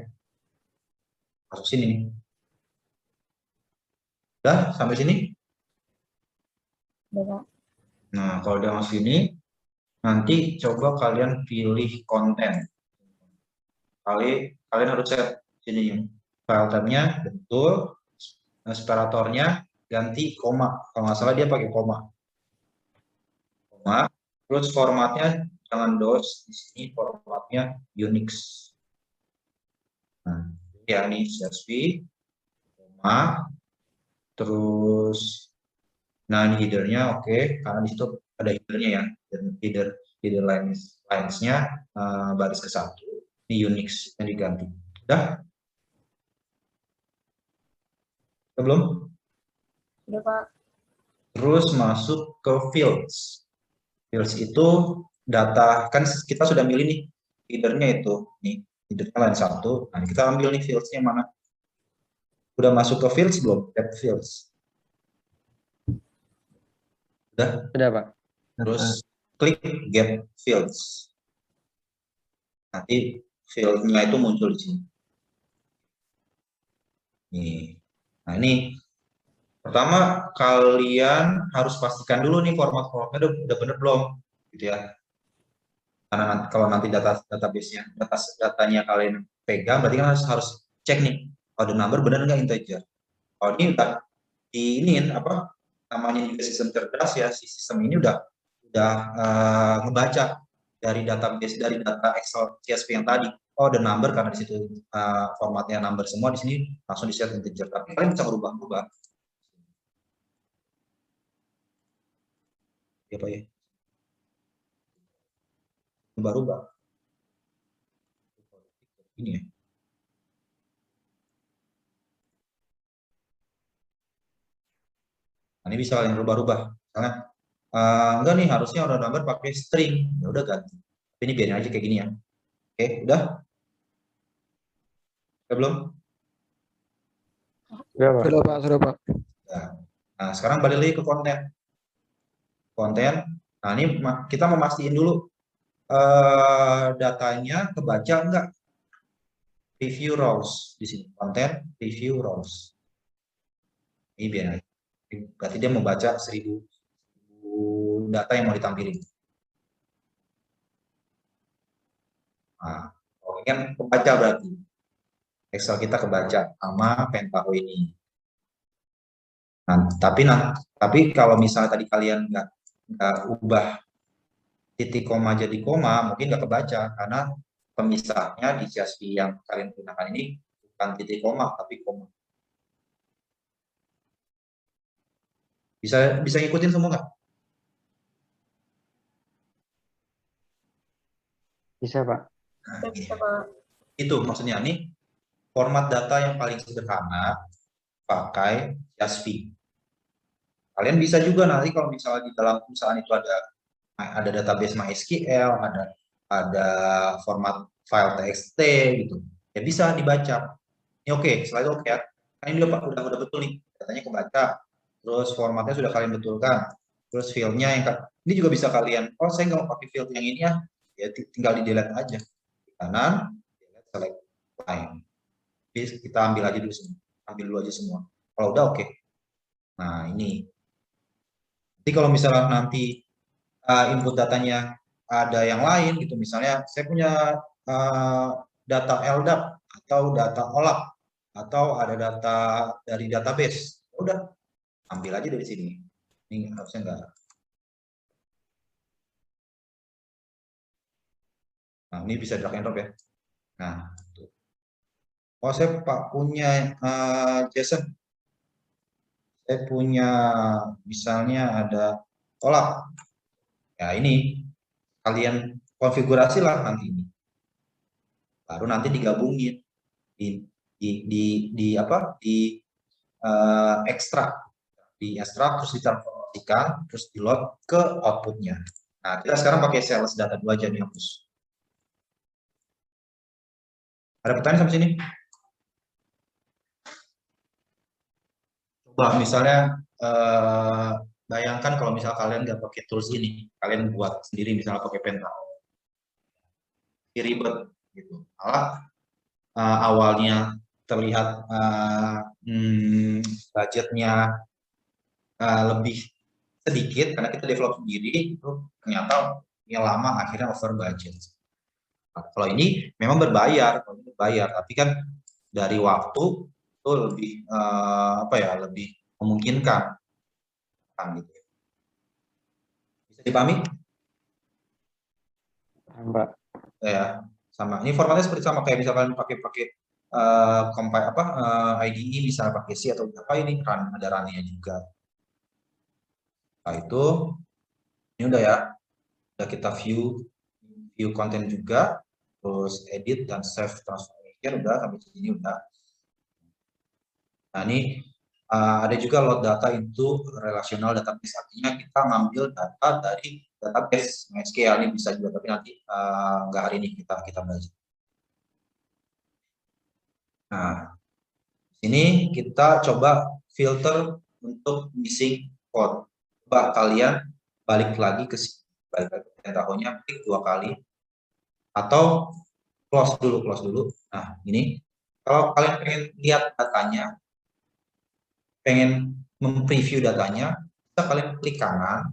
Masuk sini nih. Udah sampai sini? Ada, Pak. Nah kalau udah masuk sini, nanti coba kalian pilih konten. Kalian harus set sini file type-nya betul, separatornya ganti koma. Kalau nggak salah dia pakai koma. Terus formatnya jangan DOS, di sini formatnya Unix. Nah, ya ini CSV, koma, Terus, nah ini headernya oke, karena di situ ada headernya ya, dan header lines-nya baris ke 1. Ini Unix yang diganti. Udah? Udah belum? Udah Pak. Terus masuk ke fields. Fields itu data, kan kita sudah milih nih headernya itu, nih headernya line 1. Nah kita ambil nih fieldsnya mana? Udah masuk ke fields belum? Get fields. Udah? Udah, Pak. Terus klik get fields. Nanti fieldnya itu muncul di sini. Nih. Nah ini pertama kalian harus pastikan dulu nih formatnya udah bener belum, gitu ya. Karena nanti, kalau nanti database-nya, datanya kalian pegang, berarti kan harus cek nih, oh, the number benar nggak integer. Kalau ini udah diinin apa namanya juga sistem cerdas ya, si sistem ini udah ngebaca dari database, dari data Excel CSV yang tadi. Oh, the number karena di situ formatnya number semua, di sini langsung di set integer. Tapi kalian bisa merubah-rubah. Ya Pak ya. Rubah-rubah. Ini ya. Nah, ini bisa kalian rubah-rubah. Misalnya enggak nih, harusnya order number pakai string. Ya udah ganti. Tapi ini biarin aja kayak gini ya. Oke, udah? Udah belum? Udah, Pak. Sudah Pak, sudah Pak. Nah, sekarang balik lagi ke konten. Nah ini kita memastikan dulu datanya kebaca enggak. Review rows di sini, konten review rows. Ini biar aja. Berarti dia membaca 1000 data yang mau ditampilin. Nah, ini kan kebaca berarti. Excel kita kebaca sama Pentaho ini. Nah, tapi kalau misalnya tadi kalian nggak ubah titik koma jadi koma, mungkin nggak kebaca karena pemisahnya di CSV yang kalian gunakan ini bukan titik koma tapi koma. Bisa ngikutin semua nggak? Bisa, Pak. Nah, Bisa Pak. itu maksudnya nih format data yang paling sederhana pakai CSV. Kalian bisa juga nanti kalau misalnya di dalam perusahaan itu ada database MySQL, ada format file TXT gitu, ya bisa dibaca. Ini oke, setelah itu oke ya. Nah, ini udah betul nih, datanya kebaca, terus formatnya sudah kalian betulkan, terus fieldnya yang ini juga bisa kalian, oh saya nggak mau pakai field yang ini ya tinggal di delete aja. Di kanan, delete select line. Kita ambil aja dulu semua, ambil dulu aja semua. Kalau udah oke. Nah ini. Jadi kalau misalnya nanti input datanya ada yang lain gitu, misalnya saya punya data LDAP atau data OLAP atau ada data dari database, udah ambil aja dari sini. Ini harusnya enggak. Nah ini bisa drag and drop ya. Nah, oh saya Pak punya JSON, saya punya misalnya ada OLAP. Ya ini kalian konfigurasi lah nanti ini. Baru nanti digabungin di ekstrak, terus ditransformasikan, terus di load ke outputnya. Nah kita sekarang pakai sales data 2 aja nih, hapus. Ada pertanyaan sampai sini? Coba misalnya bayangkan kalau misal kalian nggak pakai tools ini, kalian buat sendiri misalnya pakai Pentaho, ribet gitu. Awalnya terlihat budgetnya lebih sedikit karena kita develop sendiri, itu ternyata yang lama akhirnya over budget. Nah, kalau ini memang berbayar, tapi kan dari waktu itu lebih lebih memungkinkan kan gitu. Bisa dipahami? Mbak. Ya, sama. Ini formatnya seperti sama kayak misalkan pakai IDE bisa pakai C atau apa ini run, ada runnya juga. Nah itu ini udah ya, udah kita view konten juga, terus edit dan save transformation udah sampai sini udah. Nah ini ada juga load data into relational database, artinya kita ngambil data dari database MySQL. Ini bisa juga tapi nanti nggak hari ini kita belajar. Nah ini kita coba filter untuk missing code. Coba kalian balik lagi ke sini, balik lagi ke tahunya, klik 2 kali atau close dulu. Nah ini kalau kalian pengen lihat datanya, pengen mempreview datanya, bisa kalian klik kanan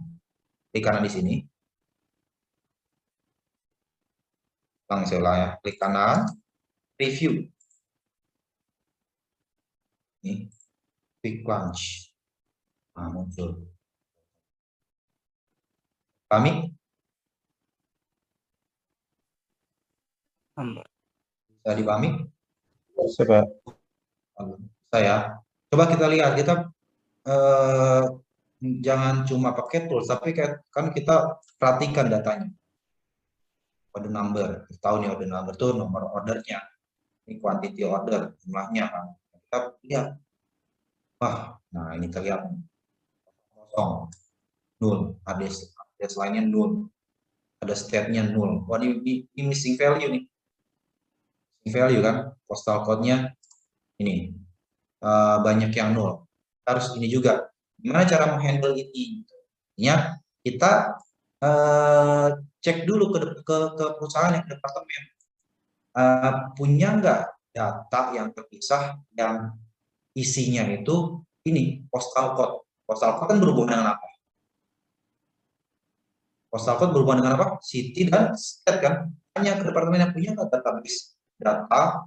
di sini. Langsung ya, klik kanan, preview. Ini, quick launch. Nah, muncul. Pahami? Bisa dipahami? Coba. Saya. Coba kita lihat, kita jangan cuma pakai tools, tapi kan kita perhatikan datanya. Order number, kita tahu nih order number itu nomor ordernya. Ini quantity order, jumlahnya kan. Kita lihat. Wah, nah ini terlihat kosong, nol, ada lainnya nol, ada state-nya nol. Wah ini missing value nih, missing value kan, postal code-nya ini banyak yang nol. Harus ini juga, gimana cara menghandle ini? Ya kita cek dulu ke perusahaan yang ke departemen, punya nggak data yang terpisah yang isinya itu ini postal code. Postal code kan berhubungan dengan apa? Postal code berhubungan dengan apa? City dan state kan. Hanya ke departemen yang punya database data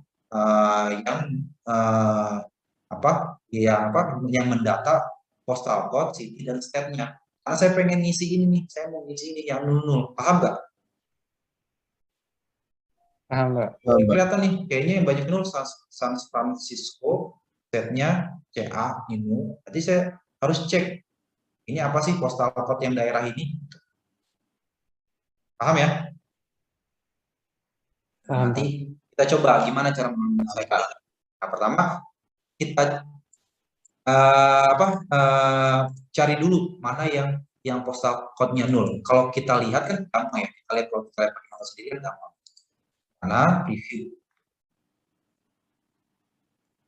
yang mendata postal code, city dan state-nya. Karena saya pengen ngisi ini nih, saya mau ngisi ini yang nol. Paham nggak? Paham nggak? Kelihatan nih, kayaknya yang banyak nol San Francisco, state-nya CA, ini. Berarti saya harus cek, ini apa sih postal code yang daerah ini? Paham ya? Paham, Nanti kita coba gimana cara menyelesaikan. Nah, pertama kita cari dulu mana yang postal code-nya nol. Kalau kita lihat kan gampang ya. Kita lihat kalau kita lihat pakai mata sendiri kan gampang. Karena review.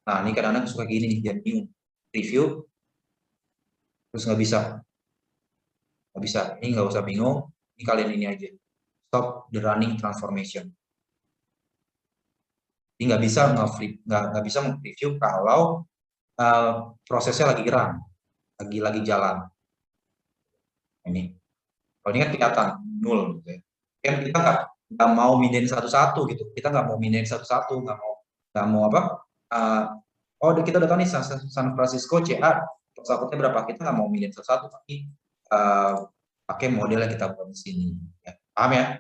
Nah ini kadang-kadang suka gini nih, jadi bingung. Review terus nggak bisa. Ini nggak usah bingung. Ini kalian ini aja. Stop the running transformation. Jadi nggak bisa preview kalau prosesnya lagi run, lagi jalan. Ini, kalau ini kan kelihatan nol, gitu ya. Kan kita nggak mau mindahin satu-satu gitu. Kita nggak mau mindahin satu-satu, nggak mau apa? Kita udah tahu nih San Francisco CA, pesawatnya berapa? Kita nggak mau mindahin satu-satu, tapi pakai model yang kita buat di sini. Ya. Paham ya?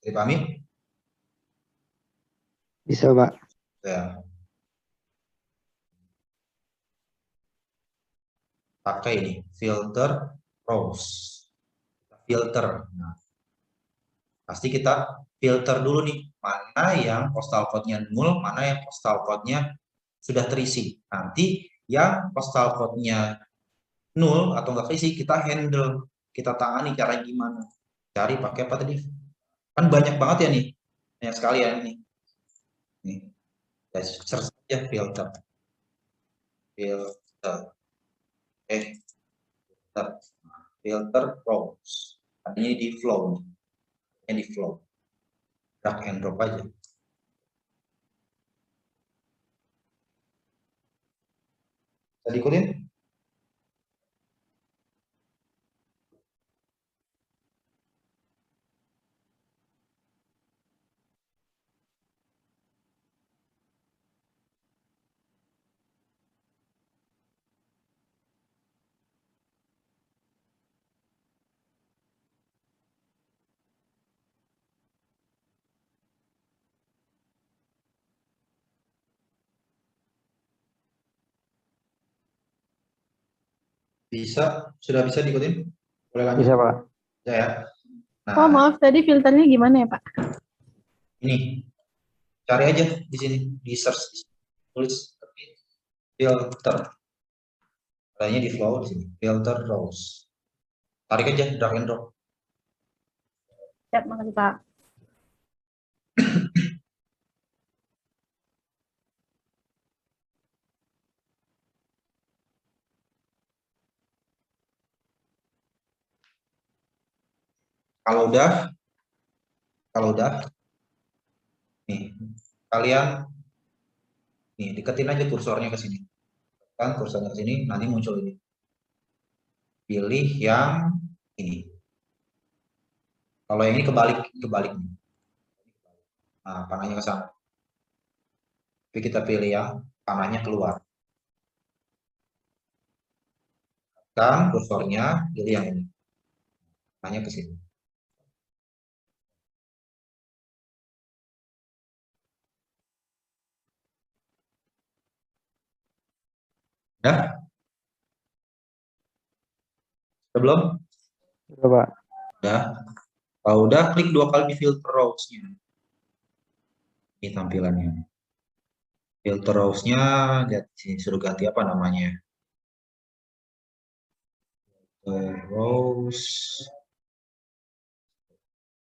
Dipahami? Bisa, Pak. Ya. Pakai ini filter rows, filter. Nah, pasti kita filter dulu nih mana yang postal code-nya nol, mana yang postal code-nya sudah terisi. Nanti yang postal code-nya nol atau enggak terisi kita handle, kita tangani cara gimana. Cari pakai apa tadi? Kan banyak banget ya nih, banyak sekali ya ini. Nih, search saja filter, filter rows. Artinya di flow, drag and drop aja. Bisa diikutin? Bisa, sudah bisa diikutin? Boleh lanjut? Bisa, Pak. Bisa ya. Nah, Oh maaf tadi filternya gimana ya Pak? ini cari aja di sini, di search, tulis filter. Adanya di flow di sini, filter rows. Tarik aja, drag and drop. Siap, makasih Pak. Kalau udah, nih kalian nih deketin aja kursornya ke sini. Kan kursornya ke sini, nanti muncul ini. Pilih yang ini. Kalau yang ini kebalik nih. Nah, panahnya ke sana. Tapi kita pilih yang panahnya keluar. Dan kursornya pilih yang ini. Panahnya ke sini. Udah? Belum? Udah, Pak. Udah. Kalau udah, klik 2 kali di filter rows-nya. Ini tampilannya. Filter rows-nya, lihat sini, suruh ganti apa namanya. Rows.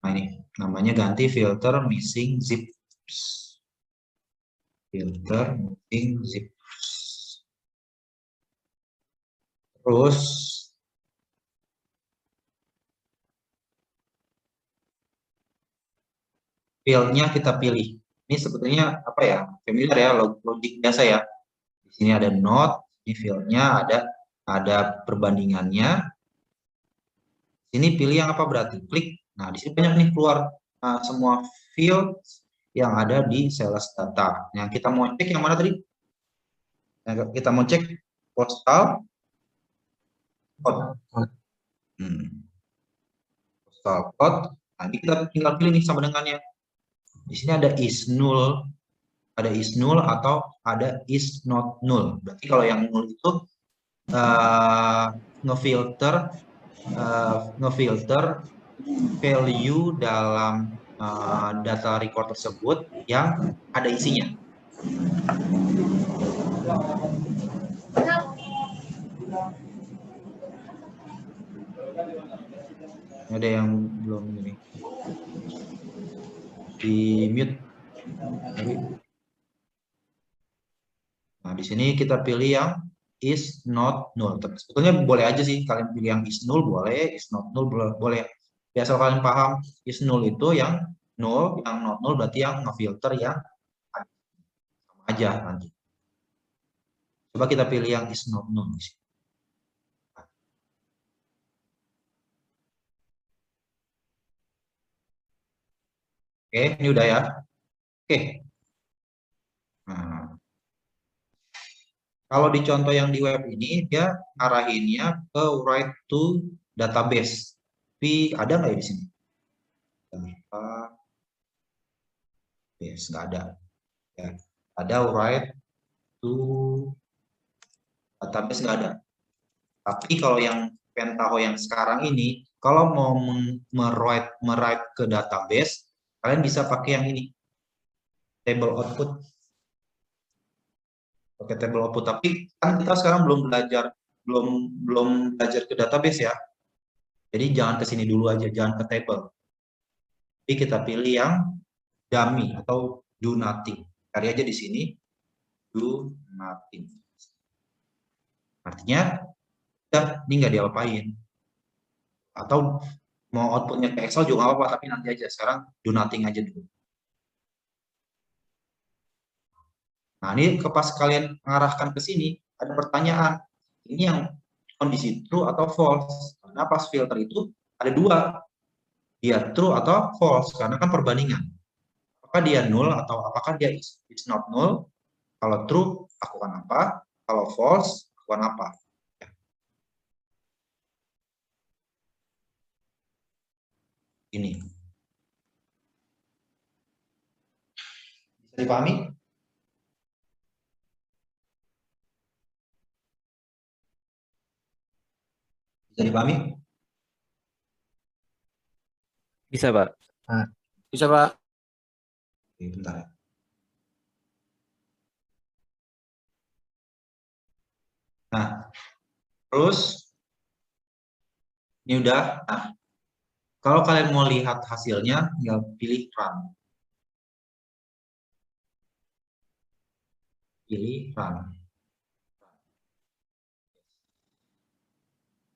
Nah ini, namanya ganti filter missing zips. Filter missing zips. Terus, field-nya kita pilih. Ini sebetulnya apa ya? Familiar ya, logik biasa ya. Di sini ada node, di field-nya ada perbandingannya. Sini pilih yang apa berarti? Klik. Nah, di sini banyak nih keluar semua field yang ada di sales data. Yang kita mau cek yang mana tadi? Yang kita mau cek postal code. Postal code. Nah, ini kita tinggal pilih nih sama dengannya. Di sini ada is null, atau ada is not null. Berarti kalau yang null itu ngefilter value dalam data record tersebut yang ada isinya. Ada yang belum ini di mute. Nah, di sini kita pilih yang is not null. Sebetulnya boleh aja sih kalian pilih yang is null, boleh, is not null boleh. Biasa kalian paham is null itu yang null, yang not null berarti yang ngefilter yang sama aja nanti. Coba kita pilih yang is not null di sini. Oke, ini udah ya. Oke. Nah, kalau di contoh yang di web ini, dia arahinnya ke write to database. Tapi ada nggak ya di sini? Yes, nggak ada. Ya. Ada write to database nggak ada. Tapi kalau yang Pentaho yang sekarang ini, kalau mau merwrite ke database, kalian bisa pakai yang ini, table output. Pakai table output. Tapi kan kita sekarang belum belajar ke database ya. Jadi jangan ke sini dulu aja, jangan ke table. Jadi kita pilih yang dummy atau do nothing. Cari aja di sini do nothing. Artinya udah ini nggak diapain. Atau mau outputnya ke Excel juga apa-apa, tapi nanti aja. Sekarang do nothing aja dulu. Nah, ini pas kalian mengarahkan ke sini, ada pertanyaan. Ini yang kondisi true atau false. Karena pas filter itu ada dua. Dia true atau false, karena kan perbandingan. Apakah dia null atau apakah dia is not null? Kalau true, lakukan apa? Kalau false, lakukan apa? Ini. Bisa dipahami? Bisa dipahami? Bisa, Pak. Bisa, Pak. Oke, bentar ya. Nah, terus ini udah. Nah, kalau kalian mau lihat hasilnya, tinggal pilih run. Pilih run.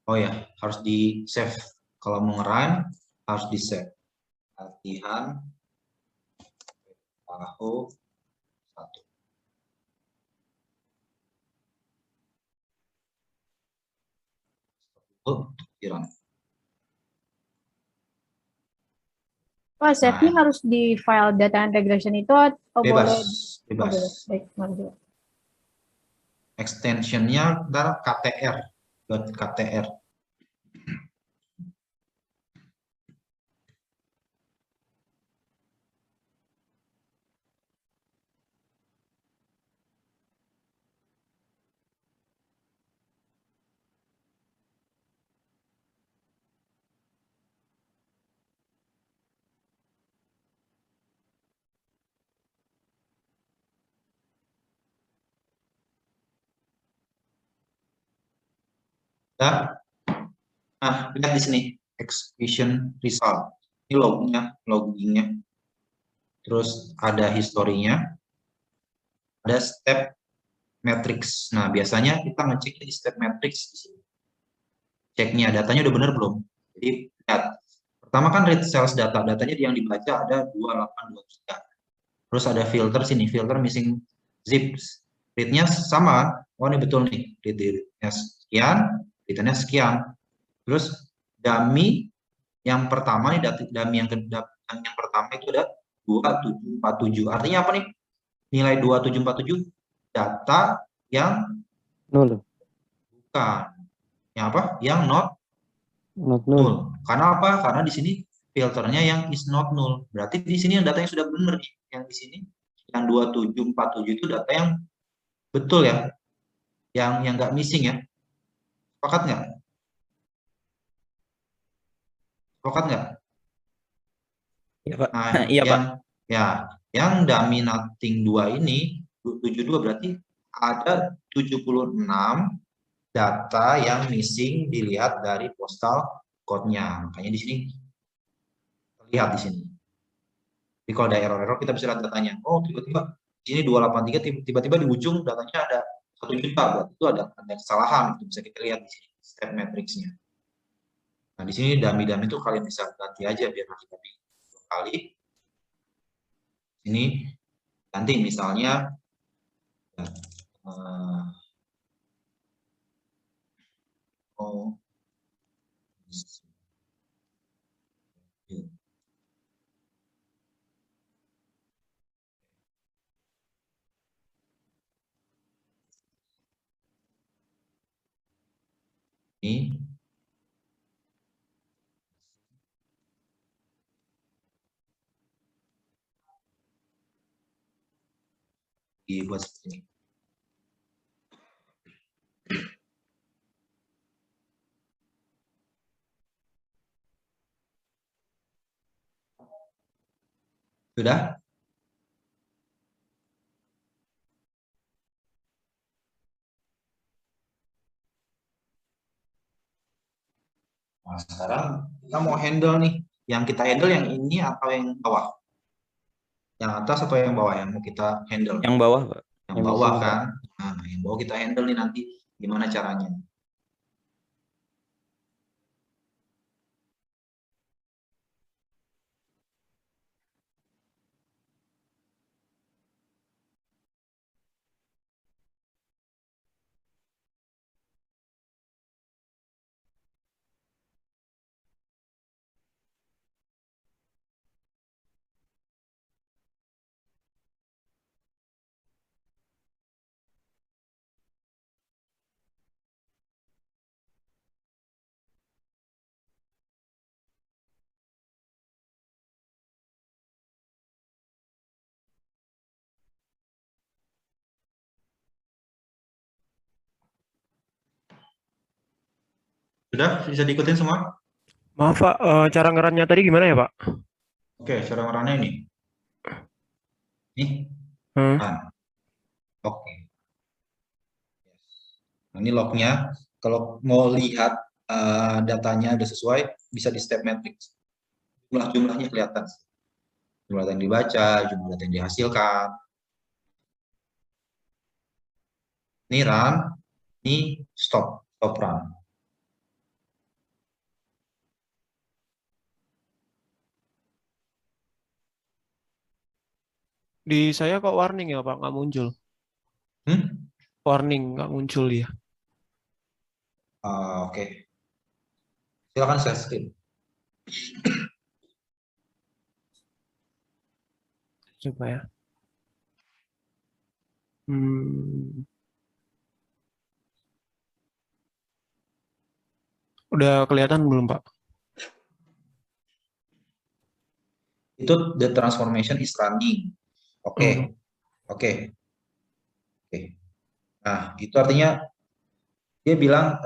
Oh ya, harus di save. Kalau mau nge-run, harus di save. Latihan tahu 1. Untuk di run. Pak, save-nya Nah. harus di file data integration itu atau Bebas, boleh? bebas. Oh, bebas. Baik, mari. Extensionnya ntar KTR, .ktr. Nah, lihat di sini execution result. Ini lognya, loggingnya. Terus ada historinya, ada step matrix. Nah, biasanya kita ngecek di step matrix di sini. Ceknya datanya udah benar belum? Jadi lihat. Pertama kan read sales data, datanya yang dibaca ada 2823. Terus ada filter sini, filter missing zips. Read-nya sama. Oh, ini betul nih. Read-nya sekian, read-nya sekian. Terus dummy yang pertama nih, dummy yang pertama itu ada 2747. Artinya apa nih? Nilai 2747 data yang Nol. bukan. Yang apa? Yang not Not null. null. Karena apa? Karena di sini filternya yang is not null. Berarti di sini yang data yang sudah benar nih. Yang di sini yang 2747 itu data yang betul ya. Yang nggak missing ya. Sepakat nggak? Sepakat nggak? Iya, Pak. Nah, Iya, Pak. yang dominating 2 ini 72 berarti ada 76 data yang missing dilihat dari postal code-nya. Makanya di sini terlihat di sini. Jadi kalau ada error-error kita bisa lihat datanya. Oh, tiba-tiba di sini 283 tiba-tiba di ujung datanya ada 1 juta, berarti itu ada kesalahan, itu bisa kita lihat di sini step matrix-nya. Nah, di sini dummy-dummy itu kalian bisa ganti aja biar nanti dummy 2 kali. Ini nanti misalnya oh, ini dibuat seperti ini. Sudah? Nah, sekarang kita mau handle nih. Yang kita handle yang ini atau yang bawah? Yang atas atau yang bawah yang mau kita handle? Yang bawah, Pak. Yang Yang bawah missing, kan? Nah, yang bawah kita handle nih nanti. Gimana caranya? Sudah bisa diikutin semua? Maaf Pak, cara ngerannya tadi gimana ya Pak? Oke, cara ngerunnya ini. Nih, Hmm. run. Oke. Nah, ini lognya. Kalau mau lihat datanya udah sesuai, bisa di step matrix. Jumlahnya kelihatan. Jumlah data yang dibaca, jumlah data yang dihasilkan. Ini run, ini stop run. Di saya kok warning ya Pak, nggak muncul. Warning, nggak muncul ya. Oke. Silakan share screen. Coba ya. Udah kelihatan belum Pak? Itu the transformation is running. Oke. Oke. Nah, itu artinya dia bilang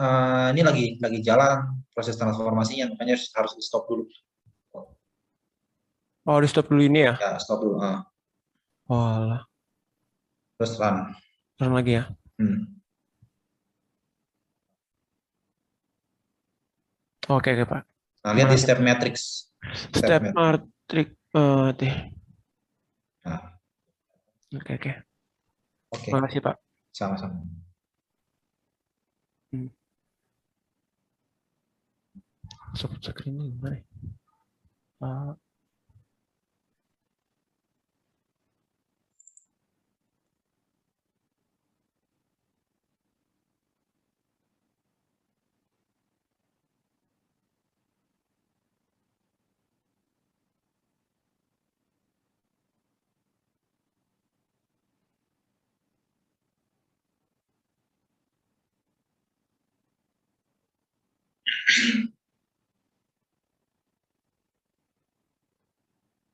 ini lagi jalan proses transformasinya, makanya harus di stop dulu. Oh, di stop dulu ini ya? Ya, stop dulu. Oh, alah. Terus run. Run lagi ya? Oke, Pak. Nah, lihat di step matrix. Step matrix. Nah. Oke. Oke. Makasih Pak. Sama-sama. Stop screen ini gimana?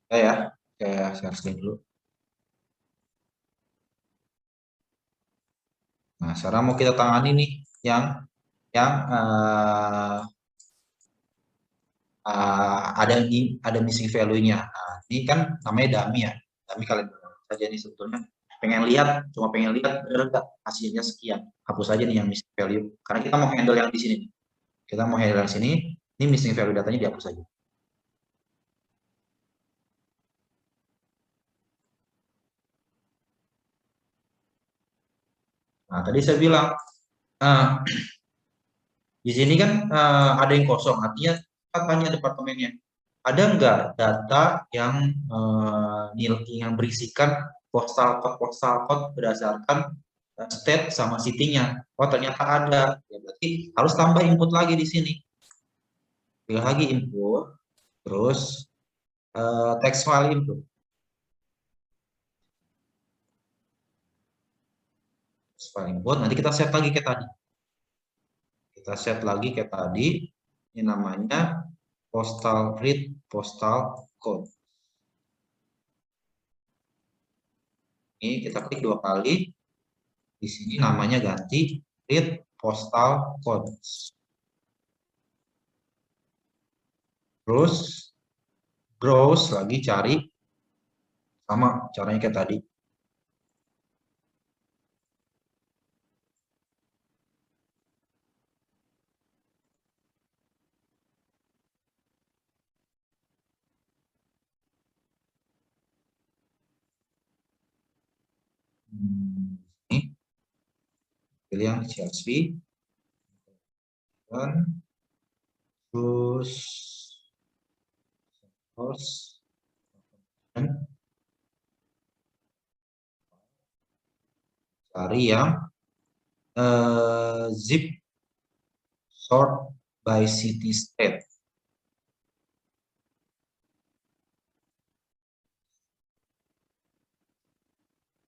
Saya share screen dulu. Nah, sekarang mau kita tangani nih yang ada missing value-nya. Nah, ini kan namanya dummy ya. Dummy kalian saja nih sebetulnya cuma pengen lihat benar nggak hasilnya sekian. Hapus aja nih yang missing value. Karena kita mau handle yang di sini. Kita mau handle yang sini, ini missing value datanya dihapus aja. Nah, tadi saya bilang di sini kan ada yang kosong, artinya kita tanya departemennya, ada nggak data yang yang berisikan postal code berdasarkan state sama city-nya? Oh, ternyata ada. Ya, berarti harus tambah input lagi di sini. Pilih lagi input, terus text file input. Text file input, nanti kita set lagi kayak tadi. Kita set lagi kayak tadi, ini namanya read postal code. Ini kita klik 2 kali. Di sini namanya ganti read postal code. Terus browse lagi cari, sama caranya kayak tadi. Ini pilih yang CSV, dan terus cari yang zip sort by city state.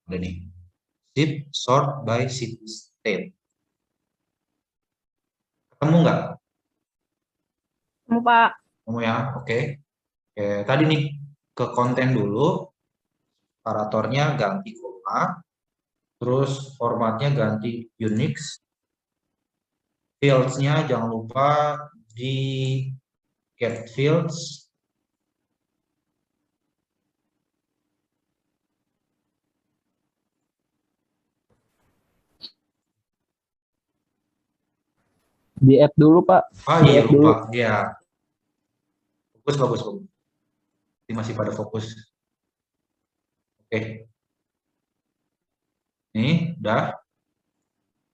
Ada nih, zip sort by city state. Ketemu nggak? Ketemu Pak. Ketemu ya, oke. Tadi nih ke konten dulu, operatornya ganti koma, terus formatnya ganti Unix, Fields-nya jangan lupa di get fields. Di add dulu, Pak. Ah Di iya add dulu. lupa, ya. Bagus. Ini masih pada fokus. Oke. Ini udah.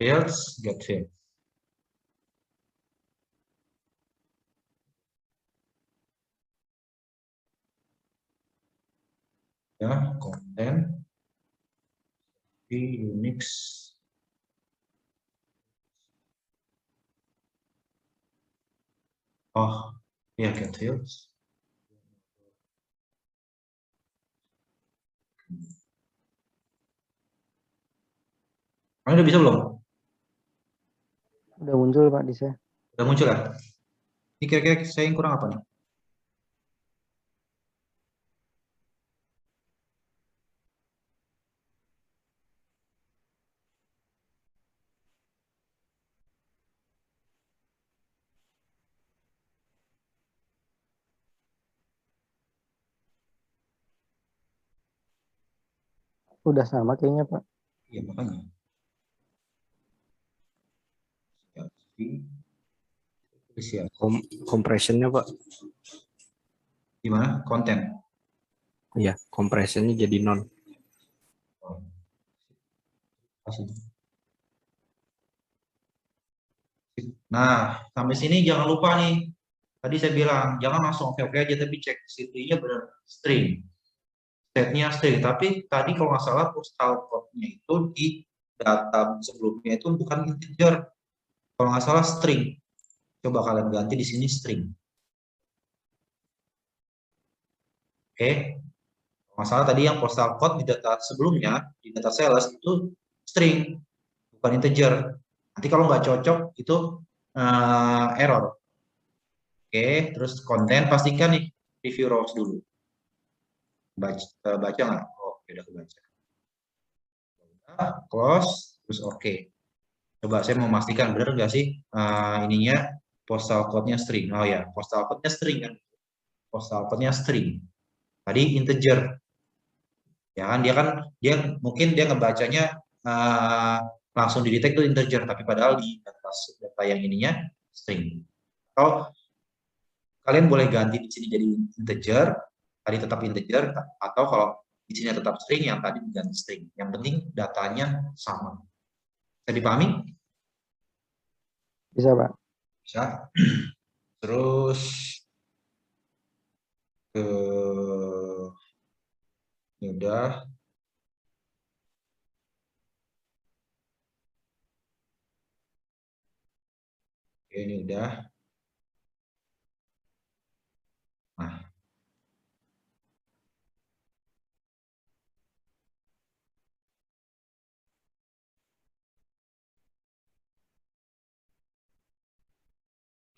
Fields, get fields. Ya, konten di Unix. Oh, ya get fields. Udah bisa belum? Udah muncul Pak di saya. Udah muncul ya? Ini kira-kira saya yang kurang apa nih? Udah sama kayaknya Pak. Iya makanya. Siap. Compressionnya Pak. Gimana? Konten. Iya, compressionnya jadi non. Nah, sampai sini jangan lupa nih. Tadi saya bilang, jangan langsung oke-oke aja, tapi cek situnya benar string. Setnya string, tapi tadi kalau nggak salah postal code-nya itu di data sebelumnya itu bukan integer. Kalau nggak salah string. Coba kalian ganti di sini string. Oke. Masalah tadi yang postal code di data sebelumnya, di data sales itu string, bukan integer. Nanti kalau nggak cocok itu error. Oke, terus konten pastikan nih review rows dulu. Baca nggak? Oh, udah kebaca. Close, terus oke. Coba saya mau memastikan benar nggak sih ininya postal code-nya string. Oh ya, postal code-nya string kan. Postal code-nya string. Tadi integer. Ya kan dia mungkin dia ngebacanya langsung didetek itu integer, tapi padahal di data yang ininya string. Atau kalian boleh ganti di sini jadi integer, tadi tetap integer, atau kalau di sini tetap string, yang tadi diganti string. Yang penting datanya sama. Bisa dipahami? Bisa Pak. Bisa. Terus ini udah. Oke, ini udah. Nah,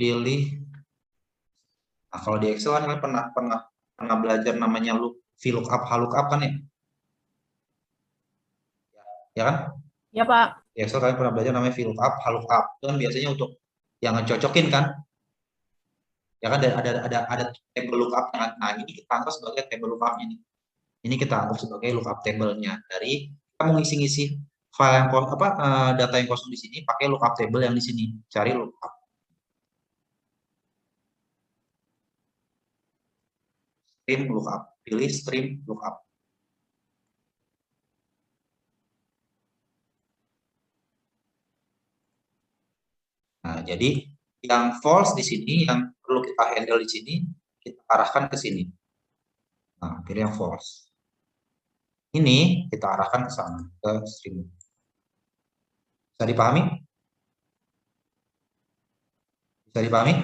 pilih. Nah, kalau di Excel kan pernah belajar namanya VLOOKUP, HLOOKUP kan ya? Ya kan? Ya Pak. Di Excel kalian pernah belajar namanya VLOOKUP, HLOOKUP. Itu kan biasanya untuk yang ngecocokin kan? Ya kan ada table lookup kan. Nah, ini kita anggap sebagai table lookup-nya nih. Ini kita anggap sebagai lookup table-nya dari kita mau ngisi-ngisi file yang data yang kosong di sini pakai lookup table yang di sini. Cari lookup. Stream lookup, pilih stream lookup. Nah, jadi yang false di sini yang perlu kita handle di sini kita arahkan ke sini. Nah, pilih yang false. Ini kita arahkan ke sana, ke stream. Bisa dipahami? Bisa dipahami?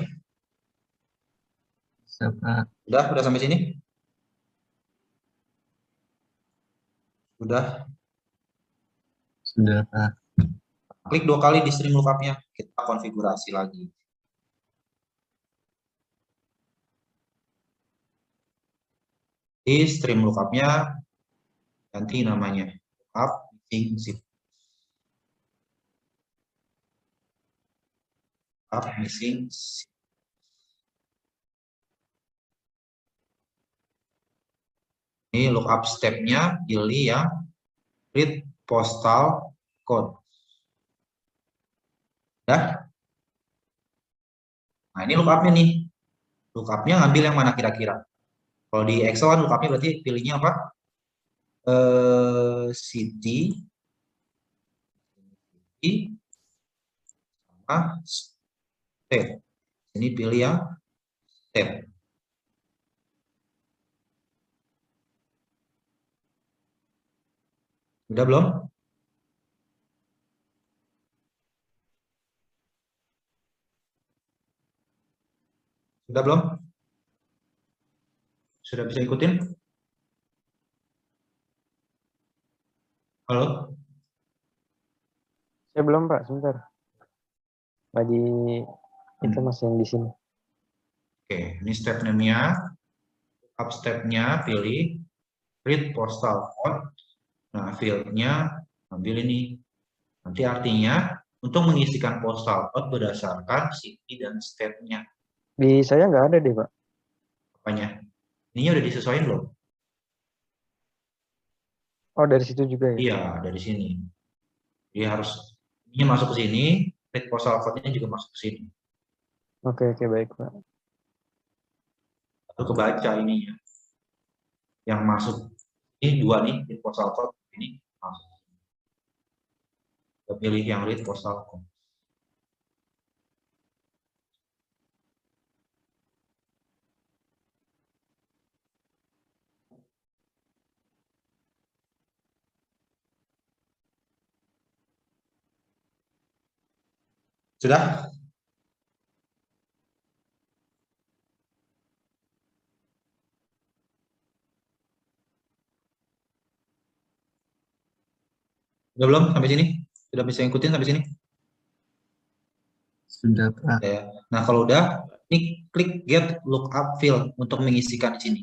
Bisa, Pak. Udah sampai sini? Udah. Sudah, Pak. Klik 2 kali di string lookup-nya, kita konfigurasi lagi. Di stream lookup-nya ganti namanya lookup missing zip. missing. Ini lookup step-nya pilih yang read postal code. Dah. Nah, ini lookupnya nih. Lookupnya ngambil yang mana kira-kira? Kalau di Excel kan lookupnya berarti pilihnya apa? City sama state. Ini pilih yang state. Udah belum? Sudah belum? Sudah bisa ikutin? Halo? Saya belum, Pak, sebentar. Lagi itu masih yang di sini. Oke, ini step name-nya. Up step-nya pilih read postal code. Nah, field-nya ambil ini. Nanti artinya untuk mengisikan postal code berdasarkan city dan state-nya. Di saya nggak ada deh, Pak. Apanya? Ininya udah disesuaikan belum? Oh, dari situ juga ya? Iya, dari sini. Jadi harus ini masuk ke sini, read postal code-nya juga masuk ke sini. Oke, baik, Pak. Lalu kebaca ininya. Yang masuk ini dua nih, read postal code ini masuk. Kita pilih yang read postal code. Sudah? Sudah belum sampai sini? Sudah bisa ikutin sampai sini? Sudah, Pak. Ya. Nah, kalau udah, ini klik get lookup field untuk mengisikan di sini.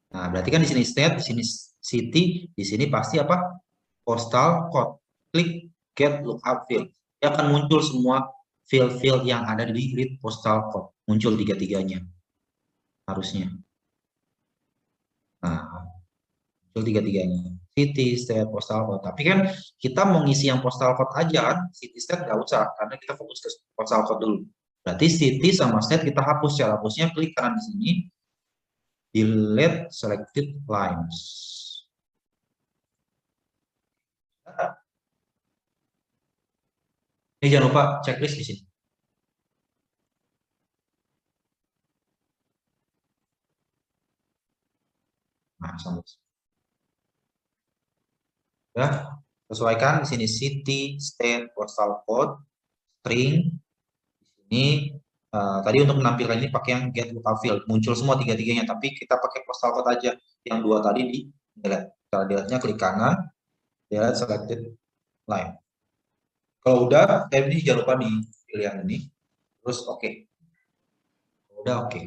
Nah, berarti kan di sini state, di sini city, di sini pasti apa? Postal code. Klik get lookup field. Dia akan muncul semua field-field yang ada di read postal code. Muncul tiga-tiganya. Harusnya. Nah, muncul tiga-tiganya. City, state, postal code. Tapi kan kita mau ngisi yang postal code aja kan, city, state nggak usah, karena kita fokus ke postal code dulu. Berarti city sama state kita hapus. Cara hapusnya klik kanan di sini, delete selected lines. Ini jangan lupa checklist di sini. Nah, sampai. Ya, sesuaikan di sini city, state, postal code, string. Di sini tadi untuk menampilkan ini pakai yang get lookup field, muncul semua tiga-tiganya, tapi kita pakai postal code aja. Yang dua tadi di delete. Cara delete-nya klik kanan, delete selected line. Kalau udah, ini jangan lupa di pilihan ini, terus oke. Udah oke.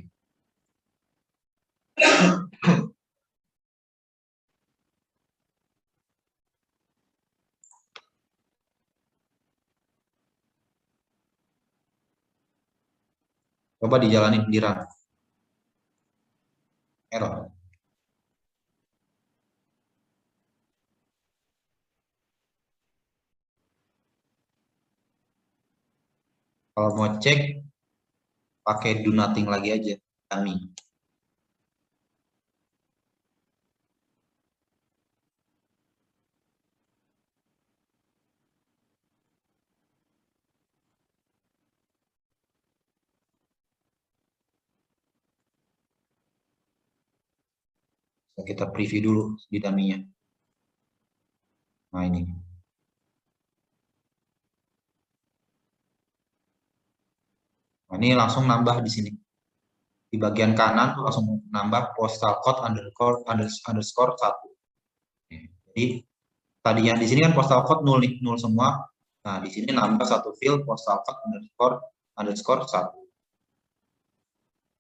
Coba dijalanin di run. Error. Kalau mau cek, pakai do nothing lagi aja, dummy. Kita preview dulu di dummy-nya. Nah, ini. Nah, ini langsung nambah di sini. Di bagian kanan tuh langsung nambah postal code underscore 1. Jadi tadinya di sini kan postal code 0 nih, 0 semua. Nah, di sini nambah satu field postal code underscore 1.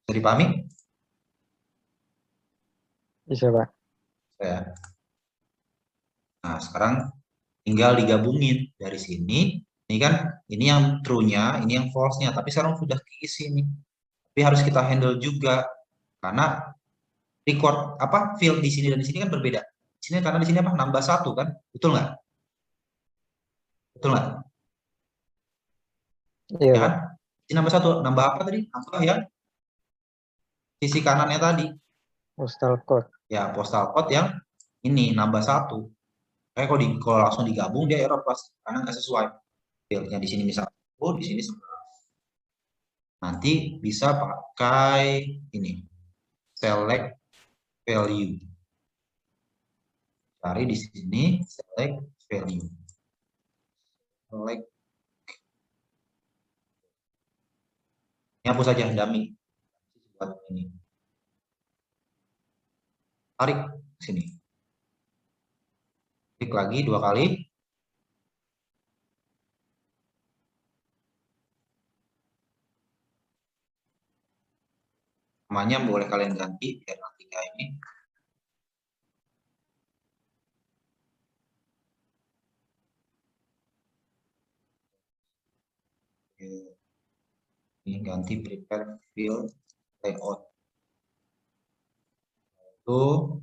Bisa dipahami? Bisa, Pak. Ya. Nah, sekarang tinggal digabungin dari sini. Ini kan, ini yang true-nya, ini yang false-nya, tapi sekarang sudah keisi nih. Tapi harus kita handle juga karena record apa field di sini dan di sini kan berbeda. Di sini karena di sini apa nambah 1 kan, betul nggak? Betul nggak? Iya, Ya Pak. kan? Ini nambah 1, nambah apa tadi? Nambah yang sisi kanannya tadi. Postal code. Ya postal code yang ini nambah 1. Kayak kalau langsung digabung dia error pas karena nggak sesuai. Fieldnya di sini misalnya, oh di sini 11. Nanti bisa pakai ini select value. Cari di sini select value. Select. Ini hapus saja dummy. Buat ini. Tarik sini. Klik lagi 2 kali. Namanya boleh kalian ganti biar nanti kayak ini. Ini ganti prepare field layout. To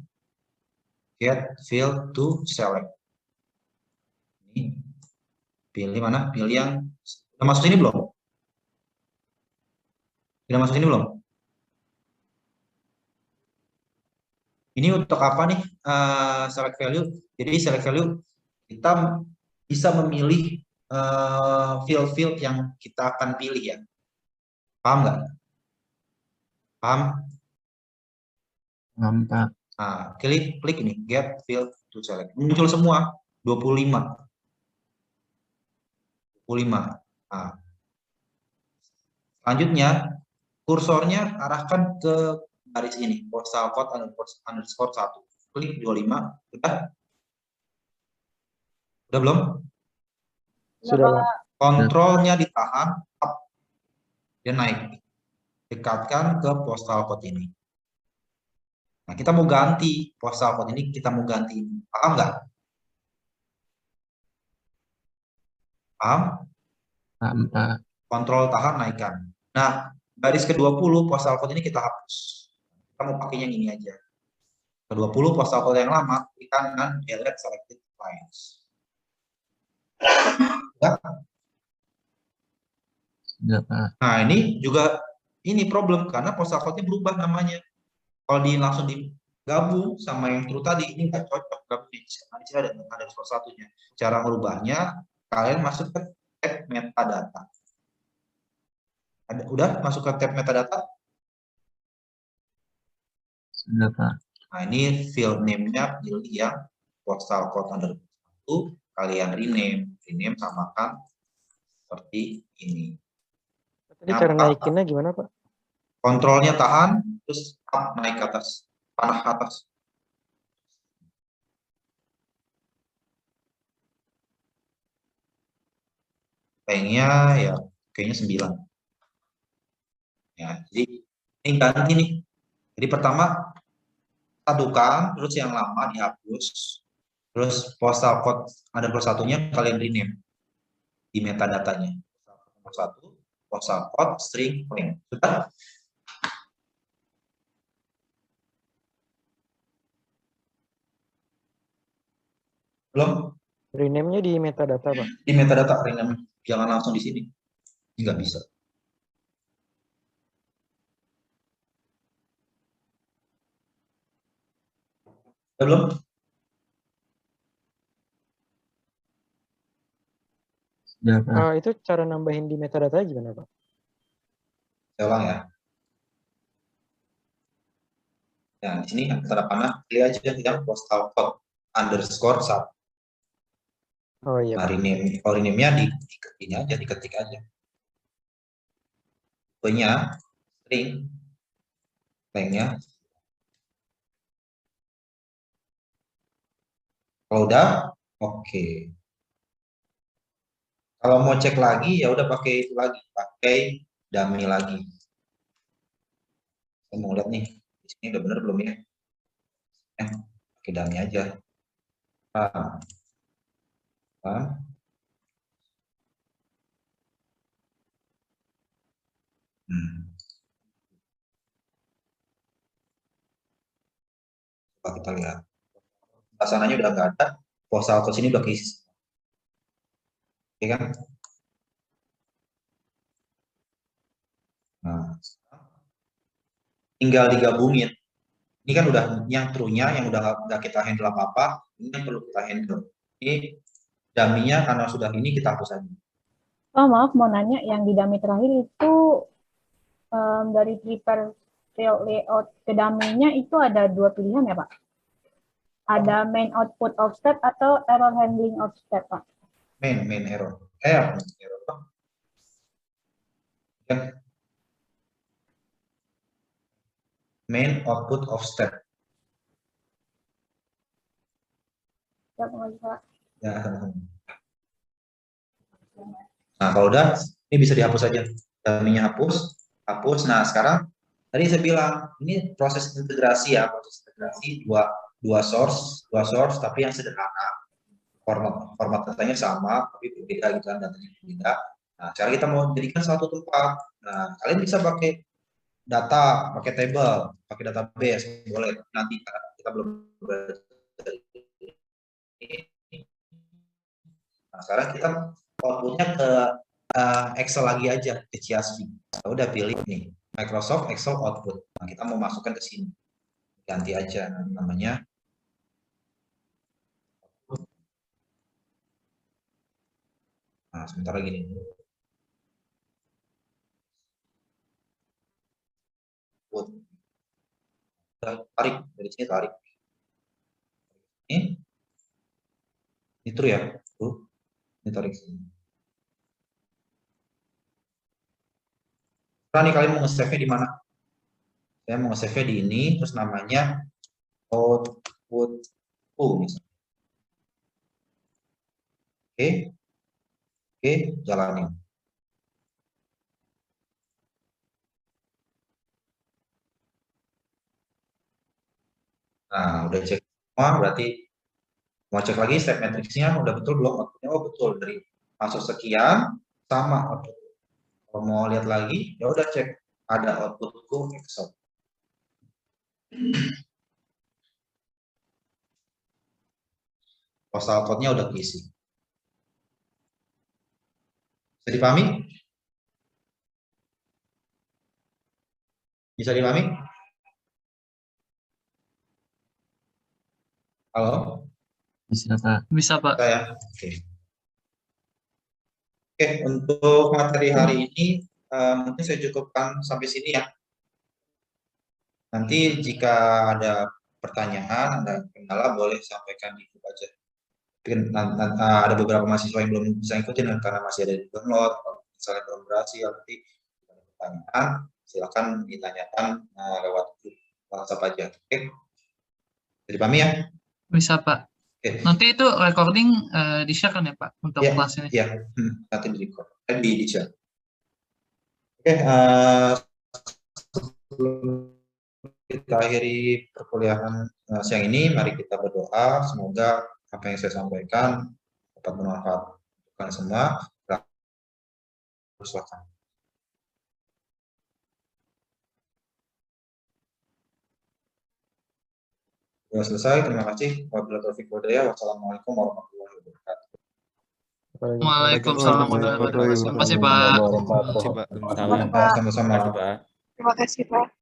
get field to select. Ini pilih mana? Pilih yang udah masuk ini belum? Sudah masuk ini belum? Ini untuk apa nih select value? Jadi select value kita bisa memilih field-field yang kita akan pilih ya. Paham nggak? Paham? Paham, Pak. Nah, klik ini get field to select. Muncul semua 25. 25. Nah, selanjutnya kursornya arahkan ke garis ini, postal code underscore 1. Klik 25. Udah belum? Sudah, Pak. Kontrolnya ditahan, up, dia naik. Dekatkan ke postal code ini. Nah, kita mau ganti postal code ini, kita mau ganti ini. Paham nggak? Paham? Paham, Pak. Kontrol tahan, naikkan. Nah, garis ke-20 postal code ini kita hapus. Kita mau pakainya yang ini aja. Ke-20 postal code yang lama, klik kanan, delete selected lines. Ya? Sudah, Pak. Nah, ini juga ini problem karena postal code-nya berubah namanya. Kalau langsung digabung sama yang true tadi, ini nggak cocok. Di sini ada salah satunya. Cara merubahnya, kalian masuk ke tab metadata. Udah masuk ke tab metadata? Sudah, Pak. Nah, ini field name-nya pilih yang postal code underscore 1, kalian rename samakan seperti ini. Tadi cara naikinnya gimana, Pak? Kontrolnya tahan, terus up, naik ke atas, panah ke atas. Kayaknya ya, kayaknya 9. Ya, jadi ini ganti nih. Jadi pertama satukan, terus yang lama dihapus, terus postal code underscore 1-nya kalian rename di metadatanya. Nomor 1, postal code string length. Sudah? Belum? Rename-nya di metadata, Pak. Di metadata rename, jangan langsung di sini. Ini nggak bisa. Belum? Sudah, Pak. Itu cara nambahin di metadata gimana, Pak? Saya ulang ya. Nah, di sini tanda panah, pilih aja yang postal code underscore 1. Oh iya. Nah, rename, kalau rename-nya diketik aja. Tipenya string, lengthnya. Kalau udah, oke. Kalau mau cek lagi, ya udah pakai itu lagi, pakai dummy lagi. Saya mau lihat nih, di sini udah bener belum ya? Pakai dummy aja. Coba kita lihat. Pasangannya udah nggak ada, postal code sini udah keisi. Oke kan? Nah, tinggal digabungin. Ini kan udah yang true-nya, yang udah nggak kita handle apa-apa, ini yang perlu kita handle. Ini dummy-nya karena sudah ini kita hapus aja. Oh, maaf mau nanya, yang di dummy terakhir itu dari prepare layout ke dummy-nya itu ada 2 pilihan ya, Pak? Ada main output of step atau error handling of step, Pak? Main error. Error apa? Kan? Main output of step. Ya, Pak. Ya. Nah, kalau udah, ini bisa dihapus aja. Dummy-nya hapus. Nah, sekarang tadi saya bilang ini proses integrasi ya, proses integrasi dua source tapi yang sederhana. Format datanya sama tapi berbeda gitu kan, datanya berbeda. Nah, cara kita mau jadikan satu tempat. Nah, kalian bisa pakai data, pakai table, pakai database, boleh. Nanti kita belum belajar. Nah, sekarang kita outputnya ke Excel lagi aja, ke CSV. Kita udah pilih nih, Microsoft Excel output. Nah, kita mau masukkan ke sini. Ganti aja namanya. Nah, sebentar lagi nih. Tarik dari sini, tarik. Ini true ya, tuh. Ini tarik sini. Sekarang nih kalian mau nge-save-nya di mana? Saya mau nge-save-nya di ini, terus namanya output misalnya. Oke, jalanin. Nah, udah cek semua, berarti mau cek lagi step matrix-nya udah betul belum? Outputnya betul, dari masuk sekian sama output. Kalau mau lihat lagi, ya udah cek ada outputku Excel. Postal code-nya udah keisi. Bisa dipahami? Bisa dipahami? Halo? Bisa, Pak. Bisa, Pak. Saya. Oke, untuk materi hari ini mungkin saya cukupkan sampai sini ya. Nanti jika ada pertanyaan, ada kendala boleh sampaikan di grup aja. Mungkin ada beberapa mahasiswa yang belum bisa ikutin karena masih ada di download, misalnya belum berhasil, nanti ada pertanyaan silakan ditanyakan lewat grup WhatsApp aja. Oke, jadi pahami ya? Bisa, Pak. Oke. Nanti itu recording di-share kan ya, Pak, untuk kelas ini? Iya, nanti di-record, di-share. Oke, sebelum kita akhiri perkuliahan siang ini, mari kita berdoa. Semoga apa yang saya sampaikan dapat bermanfaat untuk kalian semua. Silakan. Sudah selesai, terima kasih. Wabillahi taufiq wal hidayah. Wassalamualaikum warahmatullahi wabarakatuh. Waalaikumsalam warahmatullahi wabarakatuh. Terima kasih, Pak. Terima kasih, Pak. Sama-sama. Terima kasih, Pak. Terima kasih, Pak.